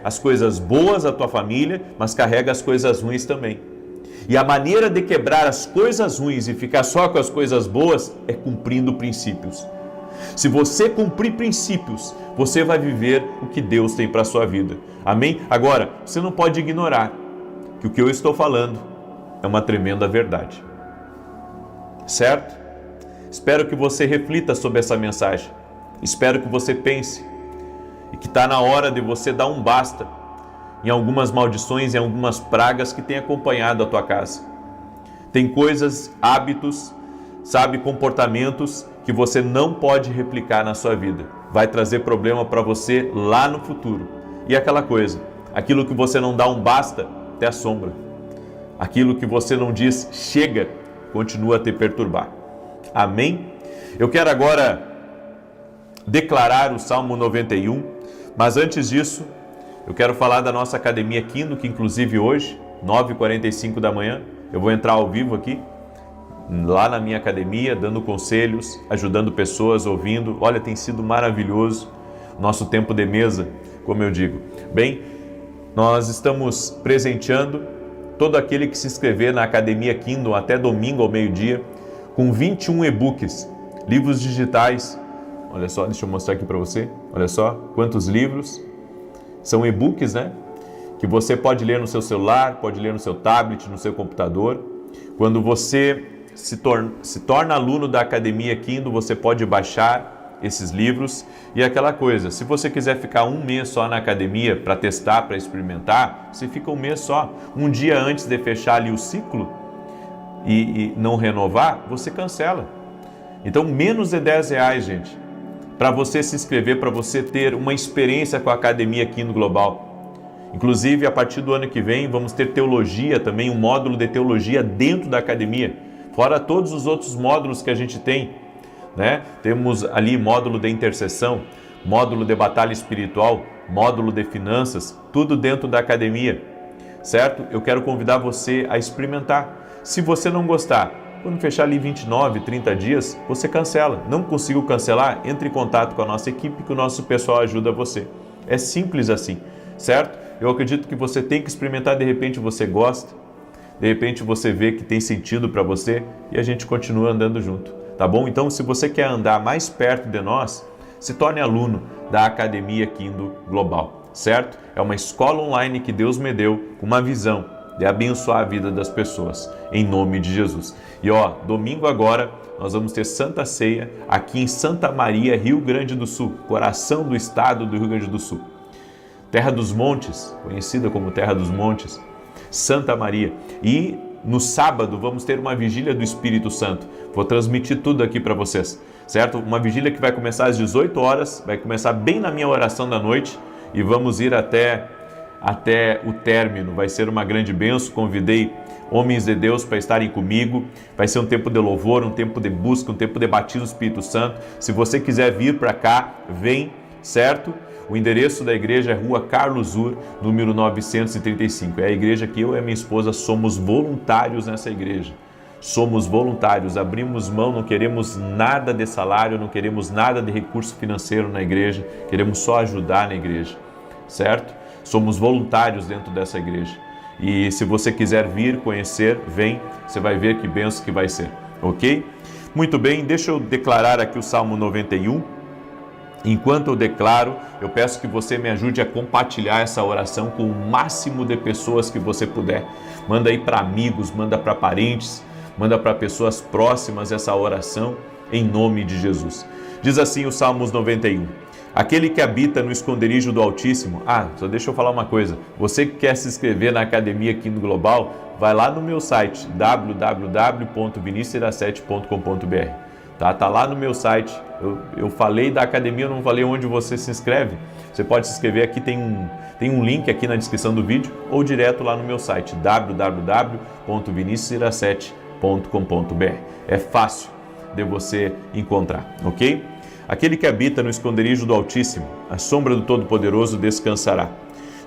as coisas boas da tua família, mas carrega as coisas ruins também. E a maneira de quebrar as coisas ruins e ficar só com as coisas boas é cumprindo princípios. Se você cumprir princípios, você vai viver o que Deus tem para a sua vida. Amém? Agora, você não pode ignorar que o que eu estou falando é uma tremenda verdade. Certo? Espero que você reflita sobre essa mensagem. Espero que você pense e que está na hora de você dar um basta em algumas maldições, em algumas pragas que têm acompanhado a tua casa. Tem coisas, hábitos, sabe, comportamentos que você não pode replicar na sua vida. Vai trazer problema para você lá no futuro. E aquela coisa, aquilo que você não dá um basta, te assombra. Aquilo que você não diz chega, continua a te perturbar. Amém? Eu quero agora declarar o Salmo 91, mas antes disso, eu quero falar da nossa Academia Kindle, que inclusive hoje, 9h45 da manhã, eu vou entrar ao vivo aqui, lá na minha academia, dando conselhos, ajudando pessoas, ouvindo. Olha, tem sido maravilhoso o nosso tempo de mesa, como eu digo. Bem, nós estamos presenteando todo aquele que se inscrever na Academia Kindle até domingo ao meio-dia, com 21 e-books, livros digitais. Olha só, deixa eu mostrar aqui para você. Olha só quantos livros. São e-books, né? Que você pode ler no seu celular, pode ler no seu tablet, no seu computador. Quando você se torna aluno da Academia Kindle, você pode baixar esses livros. E aquela coisa, se você quiser ficar um mês só na academia para testar, para experimentar, você fica um mês só. Um dia antes de fechar ali o ciclo e não renovar, você cancela. Então, menos de R$10, gente, para você se inscrever, para você ter uma experiência com a Academia Kindle Global. Inclusive, a partir do ano que vem, vamos ter teologia também, um módulo de teologia dentro da academia, fora todos os outros módulos que a gente tem, né? Temos ali módulo de intercessão, módulo de batalha espiritual, módulo de finanças, tudo dentro da academia, certo? Eu quero convidar você a experimentar. Se você não gostar, quando fechar ali 29, 30 dias, você cancela. Não conseguiu cancelar? Entre em contato com a nossa equipe que o nosso pessoal ajuda você. É simples assim, certo? Eu acredito que você tem que experimentar, de repente você gosta, de repente você vê que tem sentido para você e a gente continua andando junto, tá bom? Então, se você quer andar mais perto de nós, se torne aluno da Academia Kindle Global, certo? É uma escola online que Deus me deu com uma visão de abençoar a vida das pessoas, em nome de Jesus. E domingo agora, nós vamos ter Santa Ceia aqui em Santa Maria, Rio Grande do Sul, coração do estado do Rio Grande do Sul. Terra dos Montes, conhecida como Terra dos Montes, Santa Maria. E no sábado vamos ter uma vigília do Espírito Santo. Vou transmitir tudo aqui para vocês, certo? Uma vigília que vai começar às 18 horas, vai começar bem na minha oração da noite e vamos ir até o término. Vai ser uma grande bênção. Convidei homens de Deus para estarem comigo. Vai ser um tempo de louvor, um tempo de busca, um tempo de batismo do Espírito Santo. Se você quiser vir para cá, vem, certo? O endereço da igreja é Rua Carlos Ur, número 935. É a igreja que eu e a minha esposa somos voluntários nessa igreja. Somos voluntários, abrimos mão, não queremos nada de salário, não queremos nada de recurso financeiro na igreja, queremos só ajudar na igreja, certo? Somos voluntários dentro dessa igreja. E se você quiser vir conhecer, vem, você vai ver que bênção que vai ser, ok? Muito bem, deixa eu declarar aqui o Salmo 91. Enquanto eu declaro, eu peço que você me ajude a compartilhar essa oração com o máximo de pessoas que você puder. Manda aí para amigos, manda para parentes, manda para pessoas próximas essa oração, em nome de Jesus. Diz assim o Salmos 91. Aquele que habita no esconderijo do Altíssimo. Só deixa eu falar uma coisa. Você que quer se inscrever na Academia Kindle Global, vai lá no meu site www.vinicius17.com.br. Tá lá no meu site. Eu falei da academia, eu não falei onde você se inscreve. Você pode se inscrever aqui, tem um link aqui na descrição do vídeo ou direto lá no meu site www.viniciusiracete.com.br. É fácil de você encontrar, ok? Aquele que habita no esconderijo do Altíssimo, a sombra do Todo-Poderoso descansará.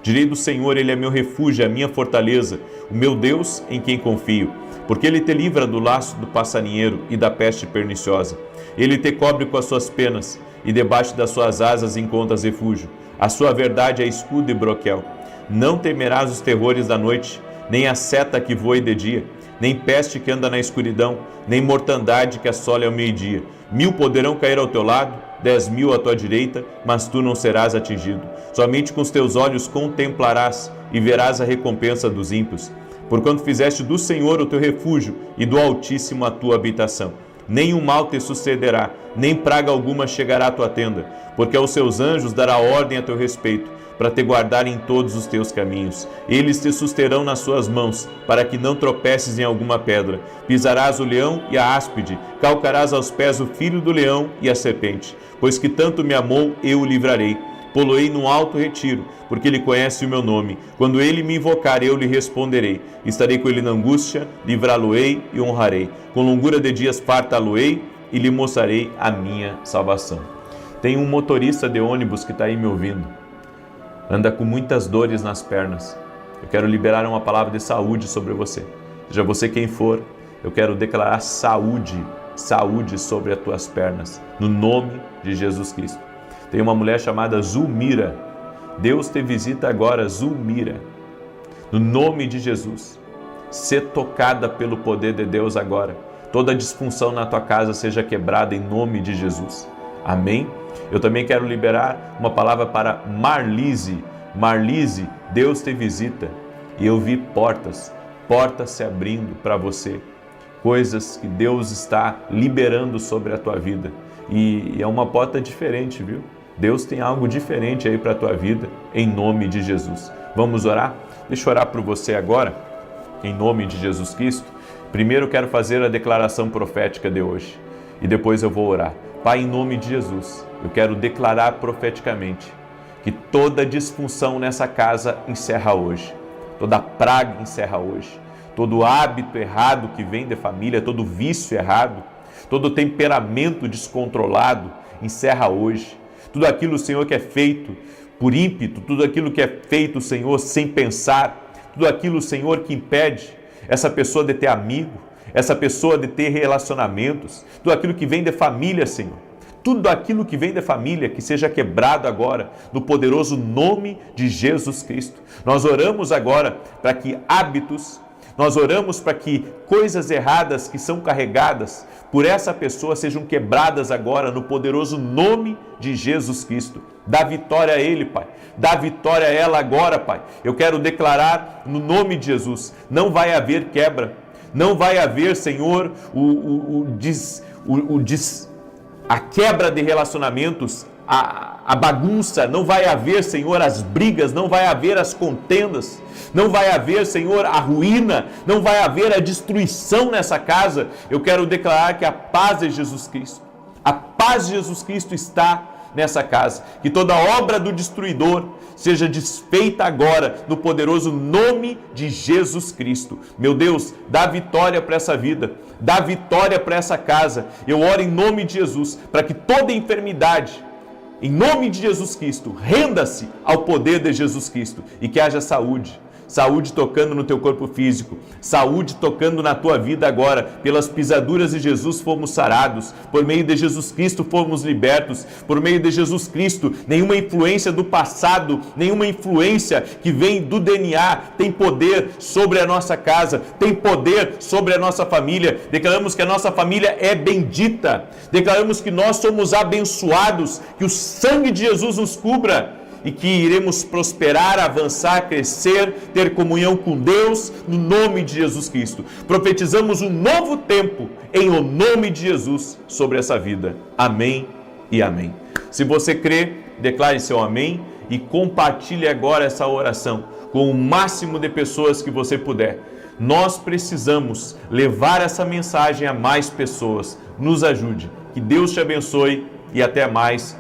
Direi do Senhor, Ele é meu refúgio, a minha fortaleza, o meu Deus em quem confio. Porque Ele te livra do laço do passarinheiro e da peste perniciosa. Ele te cobre com as suas penas, e debaixo das suas asas encontras refúgio. A sua verdade é escudo e broquel. Não temerás os terrores da noite, nem a seta que voe de dia, nem peste que anda na escuridão, nem mortandade que assole ao meio-dia. 1000 poderão cair ao teu lado, 10.000 à tua direita, mas tu não serás atingido. Somente com os teus olhos contemplarás e verás a recompensa dos ímpios. Porquanto fizeste do Senhor o teu refúgio e do Altíssimo a tua habitação. Nenhum mal te sucederá, nem praga alguma chegará à tua tenda, porque aos seus anjos dará ordem a teu respeito, para te guardar em todos os teus caminhos. Eles te susterão nas suas mãos, para que não tropeces em alguma pedra. Pisarás o leão e a áspide, calcarás aos pés o filho do leão e a serpente. Pois que tanto me amou, eu o livrarei. Poloei num alto retiro, porque ele conhece o meu nome. Quando ele me invocar, eu lhe responderei. Estarei com ele na angústia, livrá-lo-ei e honrarei. Com longura de dias fartá-lo-ei e lhe mostrarei a minha salvação. Tem um motorista de ônibus que está aí me ouvindo. Anda com muitas dores nas pernas. Eu quero liberar uma palavra de saúde sobre você. Seja você quem for, eu quero declarar saúde sobre as tuas pernas, no nome de Jesus Cristo. Tem uma mulher chamada Zulmira. Deus te visita agora, Zulmira. No nome de Jesus. Ser tocada pelo poder de Deus agora. Toda disfunção na tua casa seja quebrada em nome de Jesus. Amém? Eu também quero liberar uma palavra para Marlise. Marlise, Deus te visita. E eu vi portas se abrindo para você. Coisas que Deus está liberando sobre a tua vida. E é uma porta diferente, viu? Deus tem algo diferente aí para a tua vida, em nome de Jesus. Vamos orar? Deixa eu orar por você agora, em nome de Jesus Cristo. Primeiro eu quero fazer a declaração profética de hoje e depois eu vou orar. Pai, em nome de Jesus, eu quero declarar profeticamente que toda disfunção nessa casa encerra hoje, toda praga encerra hoje, todo hábito errado que vem da família, todo vício errado, todo temperamento descontrolado encerra hoje. Tudo aquilo, Senhor, que é feito por ímpeto, tudo aquilo que é feito, Senhor, sem pensar, tudo aquilo, Senhor, que impede essa pessoa de ter amigo, essa pessoa de ter relacionamentos, tudo aquilo que vem de família, Senhor. Tudo aquilo que vem da família, que seja quebrado agora, no poderoso nome de Jesus Cristo. Nós oramos agora para que hábitos, nós oramos para que coisas erradas que são carregadas por essa pessoa sejam quebradas agora no poderoso nome de Jesus Cristo. Dá vitória a ele, Pai. Dá vitória a ela agora, Pai. Eu quero declarar no nome de Jesus, não vai haver quebra, não vai haver, Senhor, a quebra de relacionamentos, a bagunça, não vai haver, Senhor, as brigas, não vai haver as contendas, não vai haver, Senhor, a ruína, não vai haver a destruição nessa casa. Eu quero declarar que a paz de Jesus Cristo, a paz de Jesus Cristo está nessa casa, que toda obra do destruidor seja desfeita agora no poderoso nome de Jesus Cristo. Meu Deus, dá vitória para essa vida, dá vitória para essa casa. Eu oro em nome de Jesus para que toda enfermidade, em nome de Jesus Cristo, renda-se ao poder de Jesus Cristo e que haja saúde. Saúde tocando no teu corpo físico, saúde tocando na tua vida agora. Pelas pisaduras de Jesus fomos sarados, por meio de Jesus Cristo fomos libertos, por meio de Jesus Cristo, nenhuma influência do passado, nenhuma influência que vem do DNA tem poder sobre a nossa casa, tem poder sobre a nossa família. Declaramos que a nossa família é bendita, declaramos que nós somos abençoados, que o sangue de Jesus nos cubra, e que iremos prosperar, avançar, crescer, ter comunhão com Deus, no nome de Jesus Cristo. Profetizamos um novo tempo, em o nome de Jesus, sobre essa vida. Amém e amém. Se você crê, declare seu amém e compartilhe agora essa oração com o máximo de pessoas que você puder. Nós precisamos levar essa mensagem a mais pessoas. Nos ajude. Que Deus te abençoe e até mais.